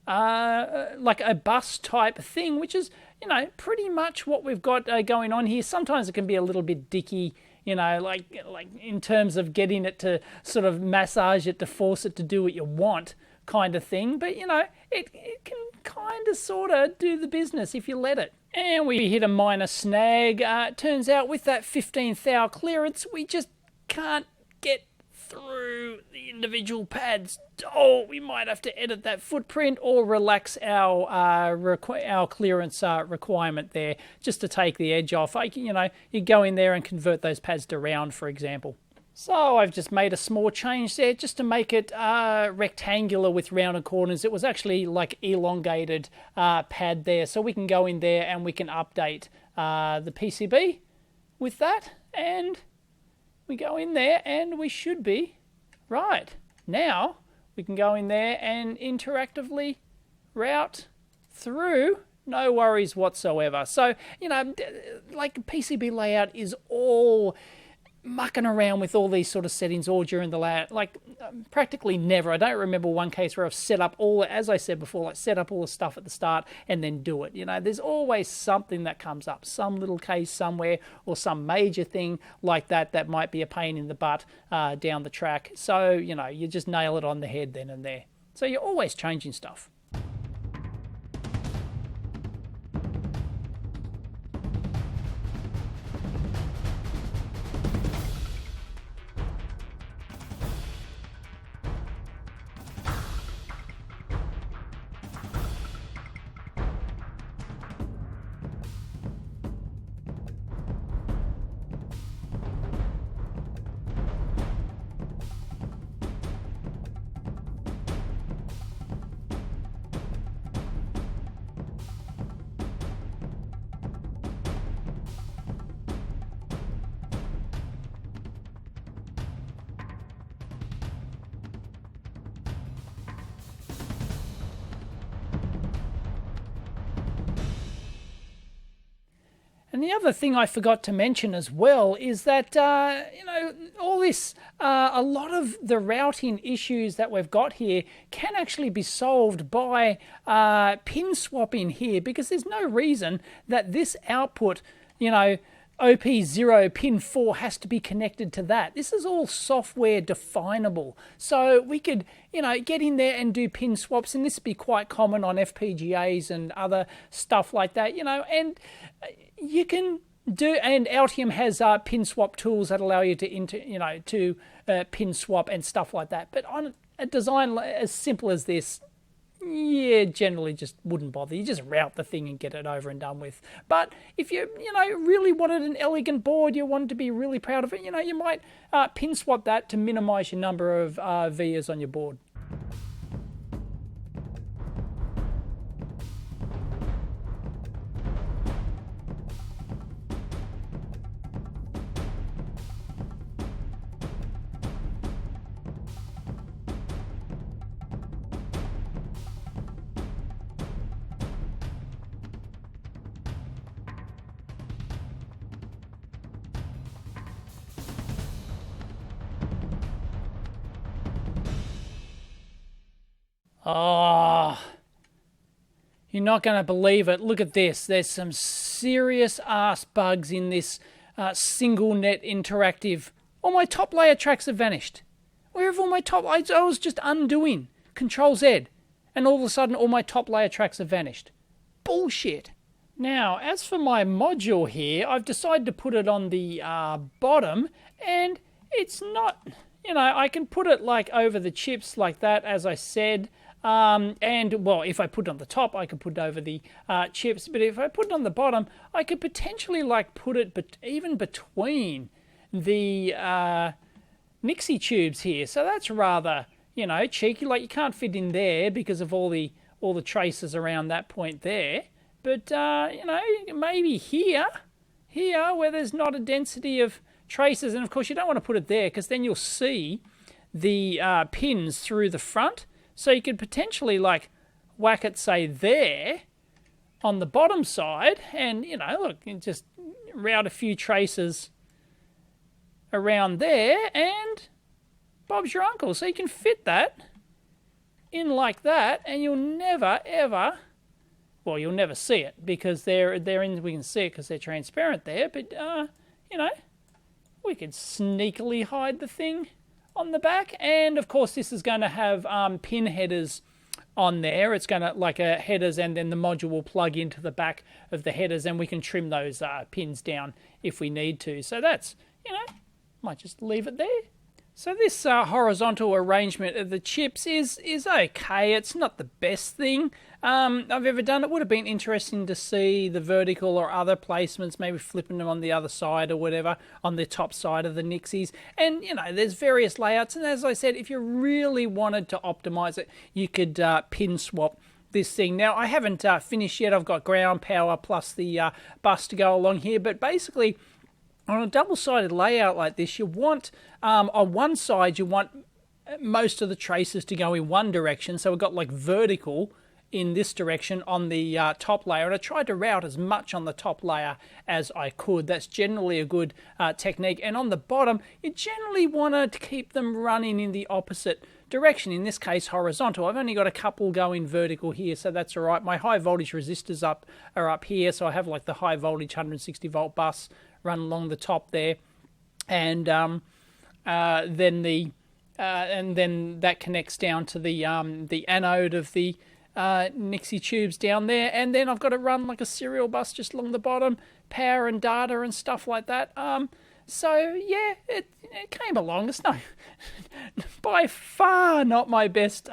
like a bus type thing, which is, pretty much what we've got going on here. Sometimes it can be a little bit dicky, like in terms of getting it to sort of massage it, to force it to do what you want kind of thing. But, it can kind of sort of do the business if you let it. And we hit a minor snag. It turns out with that 15 thou clearance, we just can't get through the individual pads. Oh, we might have to edit that footprint or relax our clearance requirement there, just to take the edge off. You go in there and convert those pads to round, for example. So I've just made a small change there just to make it rectangular with rounded corners. It was actually like elongated pad there. So we can go in there and we can update the PCB with that, and we go in there and we should be right. Now we can go in there and interactively route through, no worries whatsoever. So, like PCB layout is all mucking around with all these sort of settings all during the layout, like practically never. I don't remember one case where I've set up as I said before, like set up all the stuff at the start and then do it. There's always something that comes up, some little case somewhere or some major thing like that might be a pain in the butt down the track. So, you just nail it on the head then and there. So you're always changing stuff. the other thing I forgot to mention as well is that, all this, a lot of the routing issues that we've got here can actually be solved by pin swapping here, because there's no reason that this output, OP0 pin 4 has to be connected to that. This is all software definable. So we could, get in there and do pin swaps, and this would be quite common on FPGAs and other stuff like that, and you can do, and Altium has pin swap tools that allow you to pin swap and stuff like that. But on a design as simple as this, generally just wouldn't bother. You just route the thing and get it over and done with. But if you, really wanted an elegant board, you wanted to be really proud of it, you might pin swap that to minimize your number of vias on your board. Oh, you're not going to believe it. Look at this. There's some serious ass bugs in this single net interactive. All my top layer tracks have vanished. Where have all my top... I was just undoing Control Z, and all of a sudden all my top layer tracks have vanished. Bullshit. Now, as for my module here, I've decided to put it on the bottom, and it's not... I can put it like over the chips like that, as I said. If I put it on the top, I could put it over the chips. But if I put it on the bottom, I could potentially put it even between the Nixie tubes here. So that's rather, cheeky. You can't fit in there because of all the traces around that point there. But, maybe here where there's not a density of traces. And, of course, you don't want to put it there because then you'll see the pins through the front. So you could potentially whack it, say, there on the bottom side and, look, just route a few traces around there and Bob's your uncle. So you can fit that in like that and you'll never, ever, well, you'll never see it because they're in, we can see it because they're transparent there, but, we could sneakily hide the thing on the back. And of course this is going to have pin headers on there. It's going to headers, and then the module will plug into the back of the headers and we can trim those pins down if we need to. So that's, might just leave it there. So this horizontal arrangement of the chips is okay. It's not the best thing I've ever done. It would have been interesting to see the vertical or other placements, maybe flipping them on the other side or whatever, on the top side of the Nixies. And, there's various layouts. And as I said, if you really wanted to optimize it, you could pin swap this thing. Now, I haven't finished yet. I've got ground power plus the bus to go along here. But basically, on a double-sided layout like this, you want, on one side, you want most of the traces to go in one direction. So we've got vertical in this direction on the top layer. And I tried to route as much on the top layer as I could. That's generally a good technique. And on the bottom, you generally want to keep them running in the opposite direction. In this case, horizontal. I've only got a couple going vertical here, so that's all right. My high voltage resistors are up here. So I have the high voltage 160 volt bus run along the top there, and then that connects down to the anode of the Nixie tubes down there, and then I've got to run a serial bus just along the bottom, power and data and stuff like that. So yeah, it came along. It's by far not my best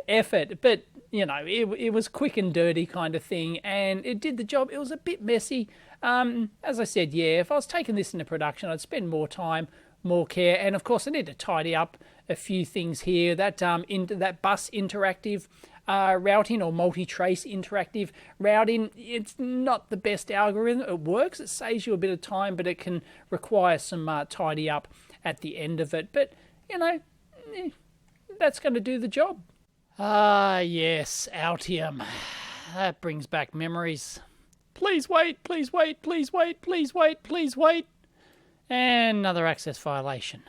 effort, but it was quick and dirty kind of thing, and it did the job. It was a bit messy. As I said, if I was taking this into production, I'd spend more time, more care, and of course I need to tidy up a few things here. That that bus interactive routing or multi-trace interactive routing, it's not the best algorithm. It works, it saves you a bit of time, but it can require some tidy up at the end of it. But, that's going to do the job. Ah, yes, Altium. That brings back memories. Please wait, please wait, please wait, please wait, please wait. And another access violation.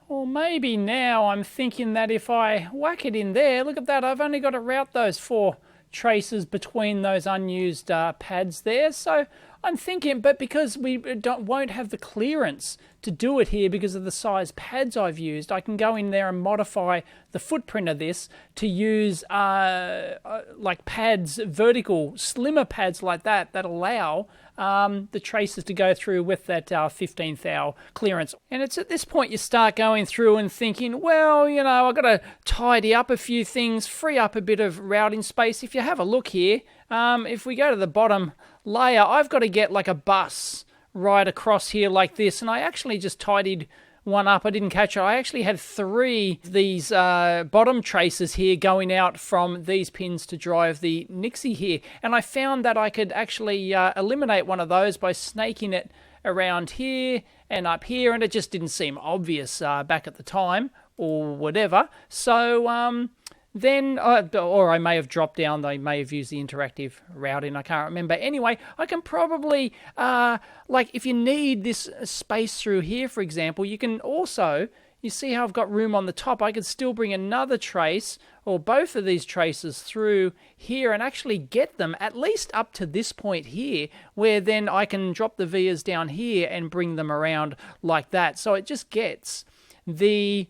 Or maybe now I'm thinking that if I whack it in there, look at that, I've only got to route those 4 traces between those unused pads there. So I'm thinking, but because we won't have the clearance to do it here because of the size pads I've used, I can go in there and modify the footprint of this to use like pads, vertical, slimmer pads like that, that allow the traces to go through with that 15th thou clearance. And it's at this point you start going through and thinking, well, you know, I've got to tidy up a few things, free up a bit of routing space. If you have a look here, if we go to the bottom layer, I've got to get like a bus right across here like this, and I actually just tidied one up. I didn't catch it. I actually had 3 of these bottom traces here going out from these pins to drive the Nixie here, and I found that I could actually eliminate one of those by snaking it around here and up here, and it just didn't seem obvious back at the time or whatever. So then, or I may have dropped down, they may have used the interactive routing, I can't remember. Anyway, I can probably, like if you need this space through here, for example, you can also, you see how I've got room on the top, I could still bring another trace, or both of these traces through here and actually get them at least up to this point here, where then I can drop the vias down here and bring them around like that. So it just gets these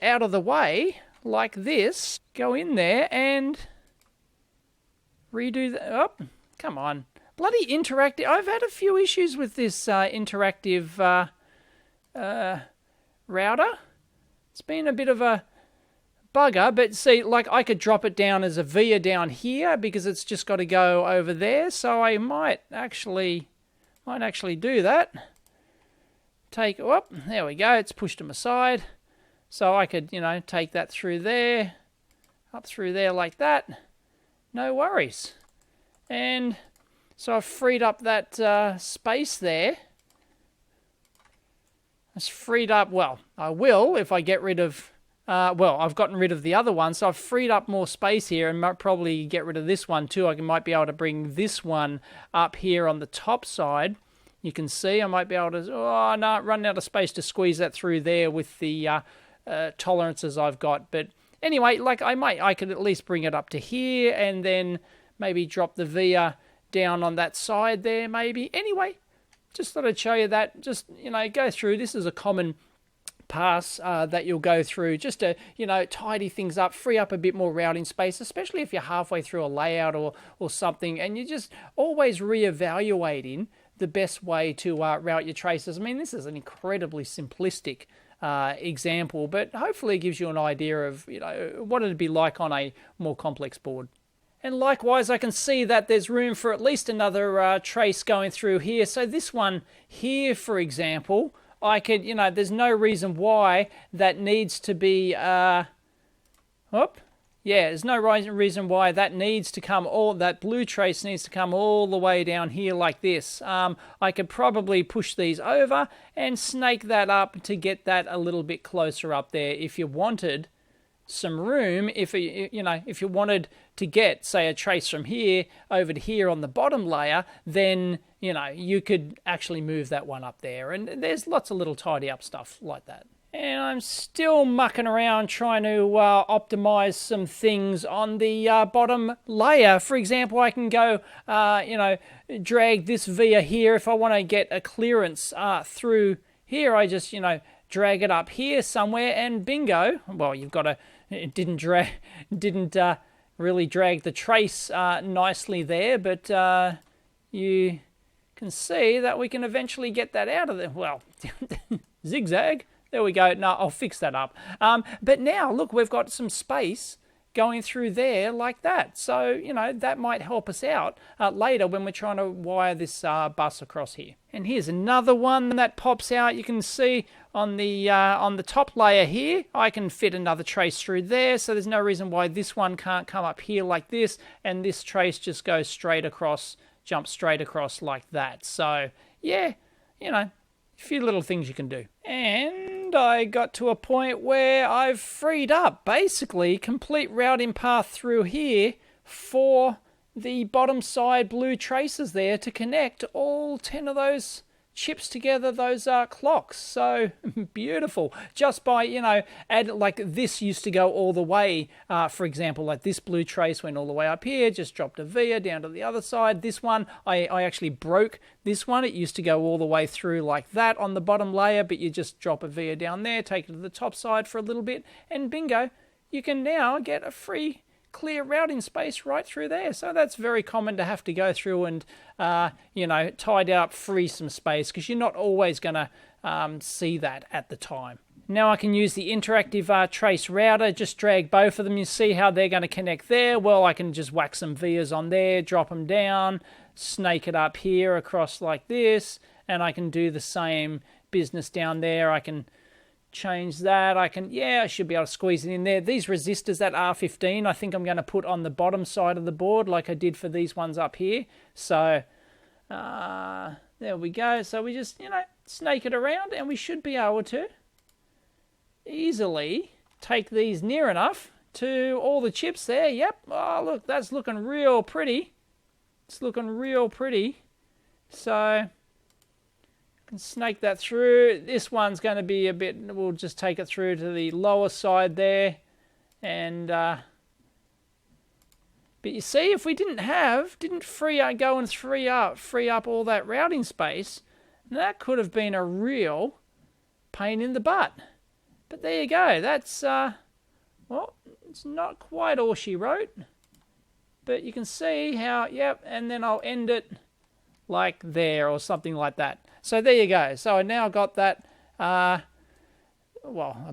out of the way like this, go in there and redo that. Oh, come on. Bloody interactive. I've had a few issues with this interactive router. It's been a bit of a bugger, but see, like I could drop it down as a via down here because it's just got to go over there, so I might actually do that. There we go, it's pushed them aside. So I could, you know, take that through there, up through there like that. No worries. And so I've freed up that space there. It's freed up, well, I will if I get rid of, I've gotten rid of the other one, so I've freed up more space here and might probably get rid of this one too. I might be able to bring this one up here on the top side. You can see I might be able to, running out of space to squeeze that through there with the tolerances I've got. But anyway, like I could at least bring it up to here and then maybe drop the via down on that side there maybe. Anyway, just thought I'd show you that. Just, you know, go through. This is a common pass that you'll go through just to, you know, tidy things up, free up a bit more routing space, especially if you're halfway through a layout or something, and you're just always reevaluating the best way to route your traces. I mean, this is an incredibly simplistic example, but hopefully it gives you an idea of, you know, what it'd be like on a more complex board. And likewise, I can see that there's room for at least another trace going through here. So this one here, for example, I could, you know, there's no reason why that needs to be, there's no reason why that needs to come, that blue trace needs to come all the way down here like this. I could probably push these over and snake that up to get that a little bit closer up there if you wanted some room. If you wanted to get, say, a trace from here over to here on the bottom layer, then, you know, you could actually move that one up there. And there's lots of little tidy up stuff like that. And I'm still mucking around trying to optimize some things on the bottom layer. For example, I can go, drag this via here. If I want to get a clearance through here, I just, drag it up here somewhere and bingo. Well, you've got to, it didn't really drag the trace nicely there, but you can see that we can eventually get that out of there. Well, zigzag. There we go. No, I'll fix that up. But now, look, we've got some space going through there like that. So, that might help us out later when we're trying to wire this bus across here. And here's another one that pops out. You can see on the top layer here, I can fit another trace through there. So there's no reason why this one can't come up here like this. And this trace just goes straight across, jumps straight across like that. So, yeah, a few little things you can do. And I got to a point where I've freed up basically complete routing path through here for the bottom side blue traces there to connect all 10 of those chips together, those clocks. So beautiful. Just by, add, like this used to go all the way, for example, like this blue trace went all the way up here, just dropped a via down to the other side. This one, I actually broke this one. It used to go all the way through like that on the bottom layer, but you just drop a via down there, take it to the top side for a little bit, and bingo, you can now get a free clear routing space right through there. So that's very common to have to go through and, tidy up, free some space, because you're not always going to see that at the time. Now I can use the interactive trace router, just drag both of them. You see how they're going to connect there? Well, I can just whack some vias on there, drop them down, snake it up here across like this, and I can do the same business down there. I can change that. I should be able to squeeze it in there. These resistors at R15, I think I'm going to put on the bottom side of the board like I did for these ones up here. So there we go. So we just, snake it around, and we should be able to easily take these near enough to all the chips there. Yep. Oh, look, that's looking real pretty. It's looking real pretty. So snake that through. This one's going to be a bit, we'll just take it through to the lower side there, and but you see, if we didn't free up all that routing space, that could have been a real pain in the butt. But there you go. That's well, it's not quite all she wrote, but you can see how, and then I'll end it like there or something like that. So there you go. So I now got that, a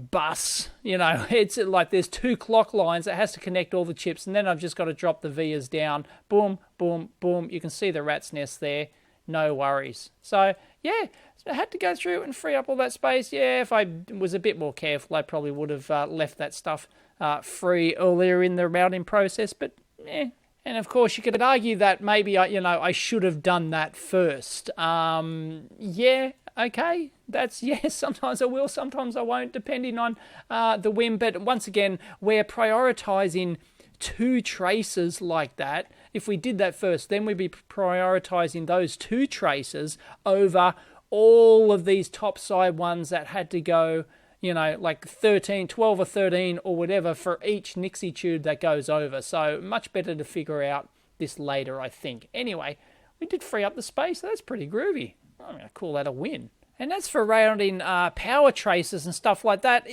bus. It's like there's 2 clock lines that has to connect all the chips, and then I've just got to drop the vias down. Boom, boom, boom. You can see the rat's nest there. No worries. So, yeah, I had to go through and free up all that space. Yeah, if I was a bit more careful, I probably would have left that stuff free earlier in the routing process, but yeah. And of course, you could argue that maybe I should have done that first. Yeah, okay, that's yes. Sometimes I will, sometimes I won't, depending on the whim. But once again, we're prioritizing 2 traces like that. If we did that first, then we'd be prioritizing those 2 traces over all of these top side ones that had to go, like 12 or 13 or whatever for each Nixie tube that goes over. So much better to figure out this later, I think. Anyway, we did free up the space. That's pretty groovy. I'm going to call that a win. And as for routing power traces and stuff like that,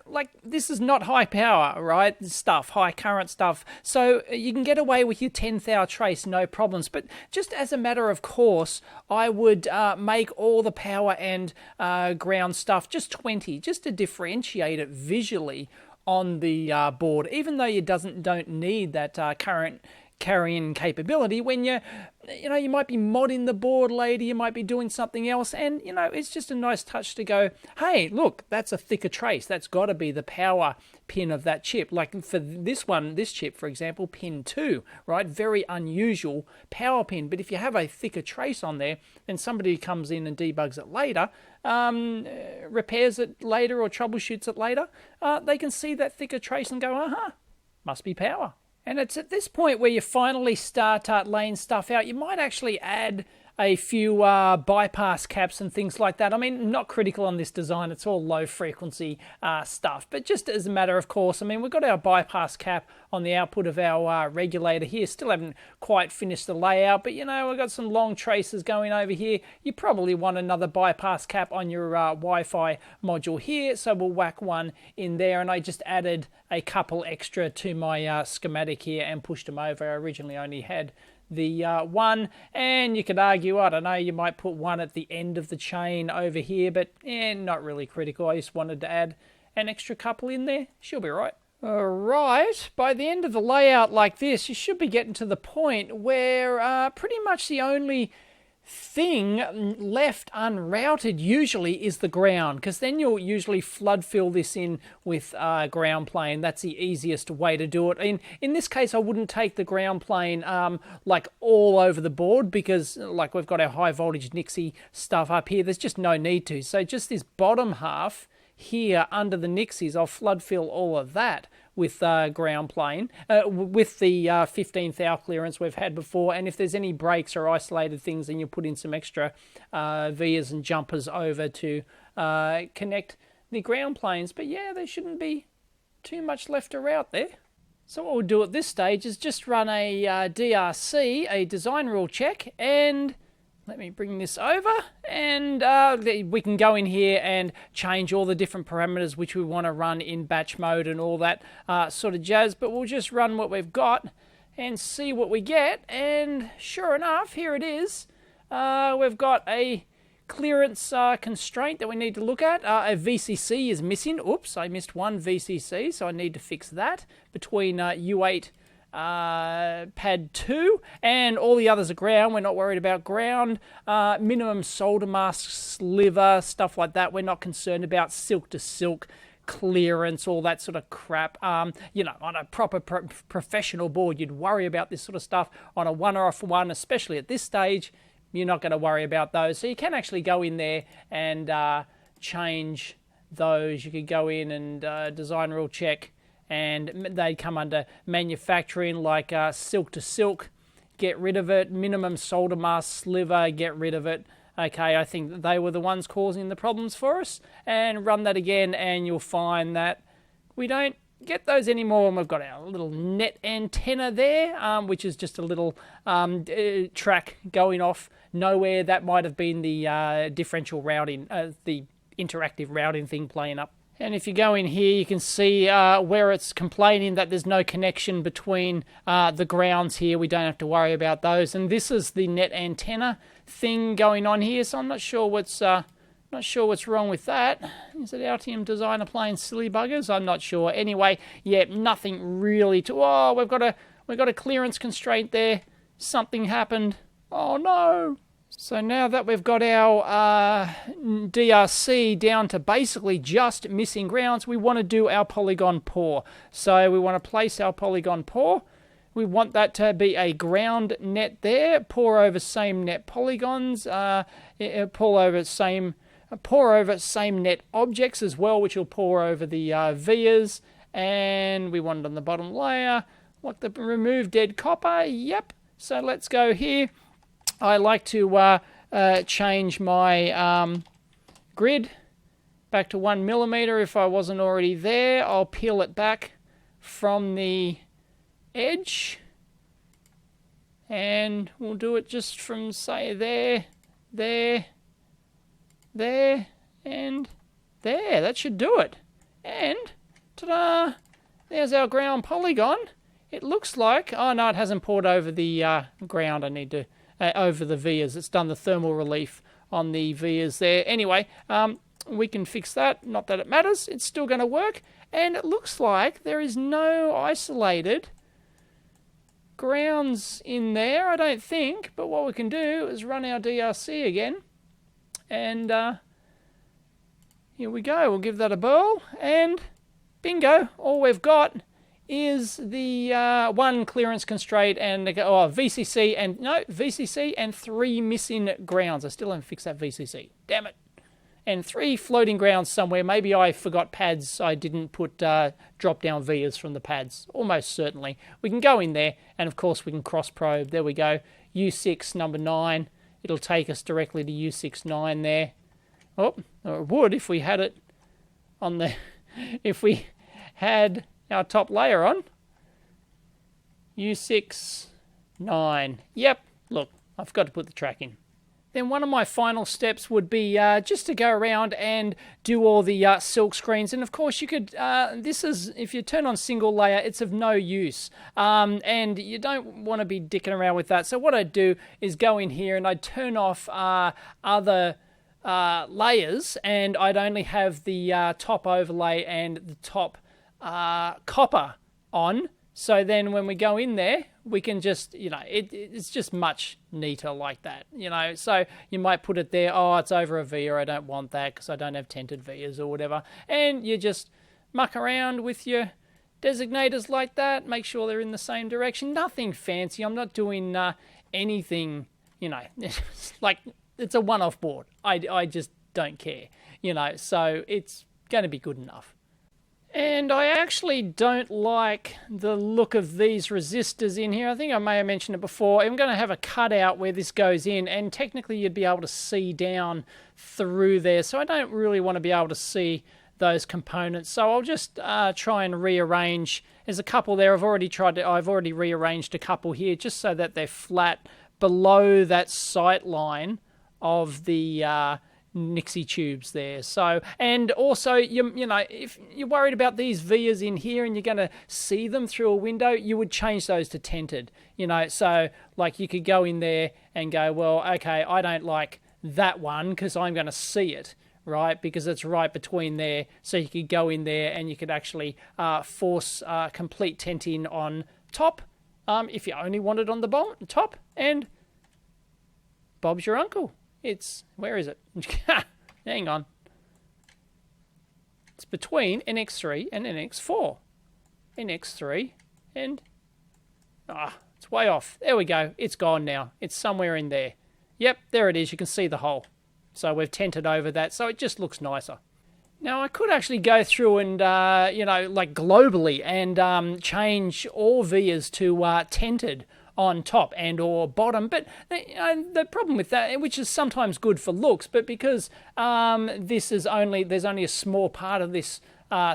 like this is not high power, right? Stuff, high current stuff. So you can get away with your 10 thou trace, no problems. But just as a matter of course, I would make all the power and ground stuff just 20, just to differentiate it visually on the board, even though you don't need that current carrying capability. When you might be modding the board later, you might be doing something else, and it's just a nice touch to go, hey, look, that's a thicker trace, that's got to be the power pin of that chip. Like for this chip, for example, pin 2, right? Very unusual power pin. But if you have a thicker trace on there, then somebody who comes in and debugs it later, repairs it later or troubleshoots it later, they can see that thicker trace and go, must be power. And it's at this point where you finally start laying stuff out. You might actually add a few bypass caps and things like that. I mean, not critical on this design. It's all low frequency stuff. But just as a matter of course, I mean, we've got our bypass cap on the output of our regulator here. Still haven't quite finished the layout, but we've got some long traces going over here. You probably want another bypass cap on your Wi-Fi module here, so we'll whack one in there. And I just added a couple extra to my schematic here and pushed them over. I originally only had the one, and you could argue, I don't know, you might put one at the end of the chain over here, but not really critical. I just wanted to add an extra couple in there. She'll be right. Alright, by the end of the layout like this, you should be getting to the point where pretty much the only thing left unrouted usually is the ground, because then you'll usually flood fill this in with ground plane. That's the easiest way to do it. In this case, I wouldn't take the ground plane like all over the board, because like we've got our high voltage Nixie stuff up here, there's just no need to. So just this bottom half here under the Nixies, I'll flood fill all of that with ground plane, with the 15th thou clearance we've had before. And if there's any breaks or isolated things, then you put in some extra vias and jumpers over to connect the ground planes. But yeah, there shouldn't be too much left to route there. So what we'll do at this stage is just run a DRC, a design rule check, and let me bring this over, and we can go in here and change all the different parameters which we want to run in batch mode and all that sort of jazz. But we'll just run what we've got and see what we get. And sure enough, here it is. We've got a clearance constraint that we need to look at. A VCC is missing. Oops, I missed one VCC, so I need to fix that between U8 pad 2, and all the others are ground. We're not worried about ground. Minimum solder mask sliver, stuff like that. We're not concerned about silk to silk clearance, all that sort of crap. You know, on a proper professional board, you'd worry about this sort of stuff. On a one-off one, especially at this stage, you're not going to worry about those. So you can actually go in there and change those. You could go in and design rule check, and they come under manufacturing, like silk to silk, get rid of it. Minimum solder mask sliver, get rid of it. Okay, I think that they were the ones causing the problems for us. And run that again, and you'll find that we don't get those anymore. And we've got our little net antenna there, which is just a little track going off nowhere. That might have been the differential routing, the interactive routing thing playing up. And if you go in here, you can see where it's complaining that there's no connection between the grounds here. We don't have to worry about those. And this is the net antenna thing going on here. So I'm not sure what's wrong with that. Is it Altium Designer playing silly buggers? I'm not sure. Anyway, yeah, nothing really to. Oh, we've got a clearance constraint there. Something happened. Oh no. So now that we've got our DRC down to basically just missing grounds, we want to do our polygon pour. So we want to place our polygon pour. We want that to be a ground net there. Pour over same net polygons. Pour over same net objects as well, which will pour over the vias. And we want it on the bottom layer. Like the remove dead copper. Yep. So let's go here. I like to change my grid back to 1 millimeter if I wasn't already there. I'll peel it back from the edge, and we'll do it just from, say, there, and there. That should do it. And ta-da! There's our ground polygon. It looks like, oh no, it hasn't poured over the ground. I need to over the vias. It's done the thermal relief on the vias there. Anyway, we can fix that. Not that it matters. It's still going to work. And it looks like there is no isolated grounds in there, I don't think. But what we can do is run our DRC again. And here we go. We'll give that a whirl. And bingo. All we've got is the one clearance constraint and VCC and 3 missing grounds. I still haven't fixed that VCC. Damn it. And 3 floating grounds somewhere. Maybe I forgot pads. I didn't put drop-down vias from the pads. Almost certainly. We can go in there, and of course we can cross-probe. There we go. U6 number 9. It'll take us directly to U6 9 there. Oh, or it would if we had it on the... if we had our top layer on. U6 9. Yep. Look, I've got to put the track in. Then one of my final steps would be just to go around and do all the silk screens. And of course you could, this is, if you turn on single layer, it's of no use. And you don't want to be dicking around with that. So what I'd do is go in here and I'd turn off other layers, and I'd only have the top overlay and the top copper on. So then when we go in there, we can just, it's just much neater like that, So you might put it there, oh, it's over a via, I don't want that because I don't have tented vias or whatever. And you just muck around with your designators like that, make sure they're in the same direction. Nothing fancy. I'm not doing anything, like it's a one-off board. I just don't care, so it's going to be good enough. And I actually don't like the look of these resistors in here. I think I may have mentioned it before. I'm going to have a cutout where this goes in, and technically you'd be able to see down through there. So I don't really want to be able to see those components. So I'll just try and rearrange. There's a couple there. I've already rearranged a couple here just so that they're flat below that sight line of the Nixie tubes there. So, and also, you know, if you're worried about these vias in here and you're going to see them through a window, you would change those to tinted, you know. So like you could go in there and go, well, okay, I don't like that one because I'm going to see it, right? Because it's right between there. So you could go in there and you could actually force complete tint in on top if you only want it on the bottom, top, and Bob's your uncle. It's, where is it? Hang on. It's between NX3 and NX4. NX3 and... it's way off. There we go. It's gone now. It's somewhere in there. Yep, there it is. You can see the hole. So we've tinted over that, so it just looks nicer. Now, I could actually go through and, you know, like globally and change all vias to tinted on top and or bottom, but the problem with that, which is sometimes good for looks, but because there's only a small part of this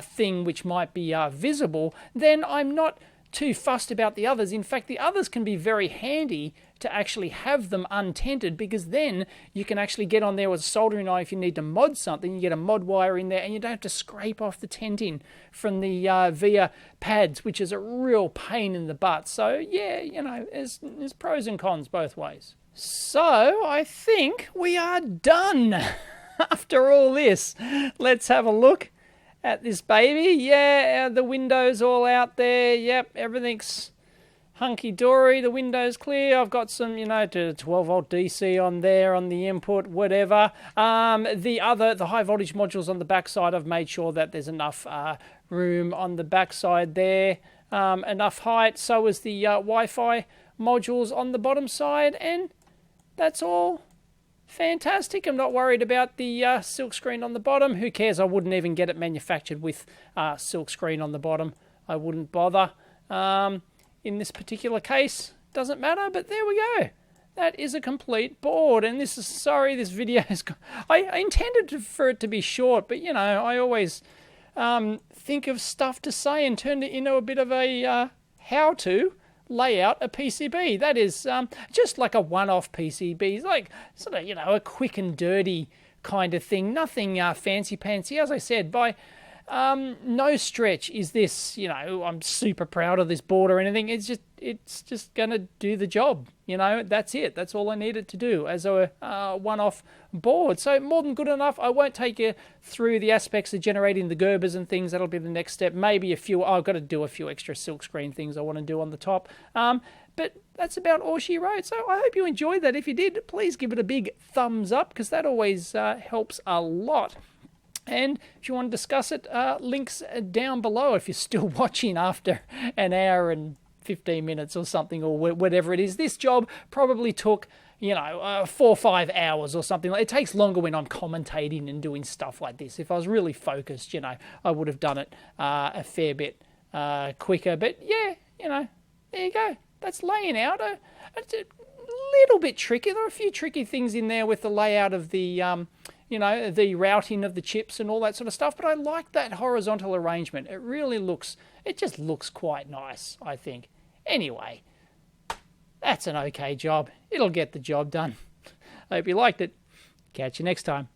thing which might be visible, then I'm not too fussed about the others. In fact, the others can be very handy to actually have them untinted, because then you can actually get on there with a soldering iron if you need to mod something. You get a mod wire in there and you don't have to scrape off the tinting from the via pads, which is a real pain in the butt. So yeah, you know, there's pros and cons both ways. So I think we are done after all this. Let's have a look at this baby. Yeah, the window's all out there. Yep, everything's hunky-dory. The window's clear. I've got some, you know, 12-volt DC on there on the input, whatever. The high voltage modules on the backside, I've made sure that there's enough room on the backside there, enough height. So is the Wi-Fi modules on the bottom side, and that's all fantastic. I'm not worried about the silk screen on the bottom. Who cares? I wouldn't even get it manufactured with silk screen on the bottom. I wouldn't bother. In this particular case, doesn't matter, but there we go. That is a complete board, and this is, sorry, this video is... I intended for it to be short, but, you know, I always think of stuff to say and turn it into a bit of a how-to lay out a PCB. That is just like a one-off PCB, like sort of, you know, a quick and dirty kind of thing. Nothing fancy-pantsy. As I said, by no stretch is this, you know, I'm super proud of this board or anything. It's just gonna do the job, you know. That's it. That's all I need it to do as a one-off board. So more than good enough. I won't take you through the aspects of generating the Gerbers and things. That'll be the next step. Maybe a few. I've got to do a few extra silk screen things I want to do on the top. But that's about all she wrote. So I hope you enjoyed that. If you did, please give it a big thumbs up, because that always helps a lot. And if you want to discuss it, links down below if you're still watching after an hour and 15 minutes or something, or whatever it is. This job probably took, you know, 4 or 5 hours or something. It takes longer when I'm commentating and doing stuff like this. If I was really focused, you know, I would have done it a fair bit quicker. But yeah, you know, there you go. That's laying out. It's a little bit tricky. There are a few tricky things in there with the layout of the... you know, the routing of the chips and all that sort of stuff, but I like that horizontal arrangement. It really looks, it just looks quite nice, I think. Anyway, that's an okay job. It'll get the job done. I hope you liked it. Catch you next time.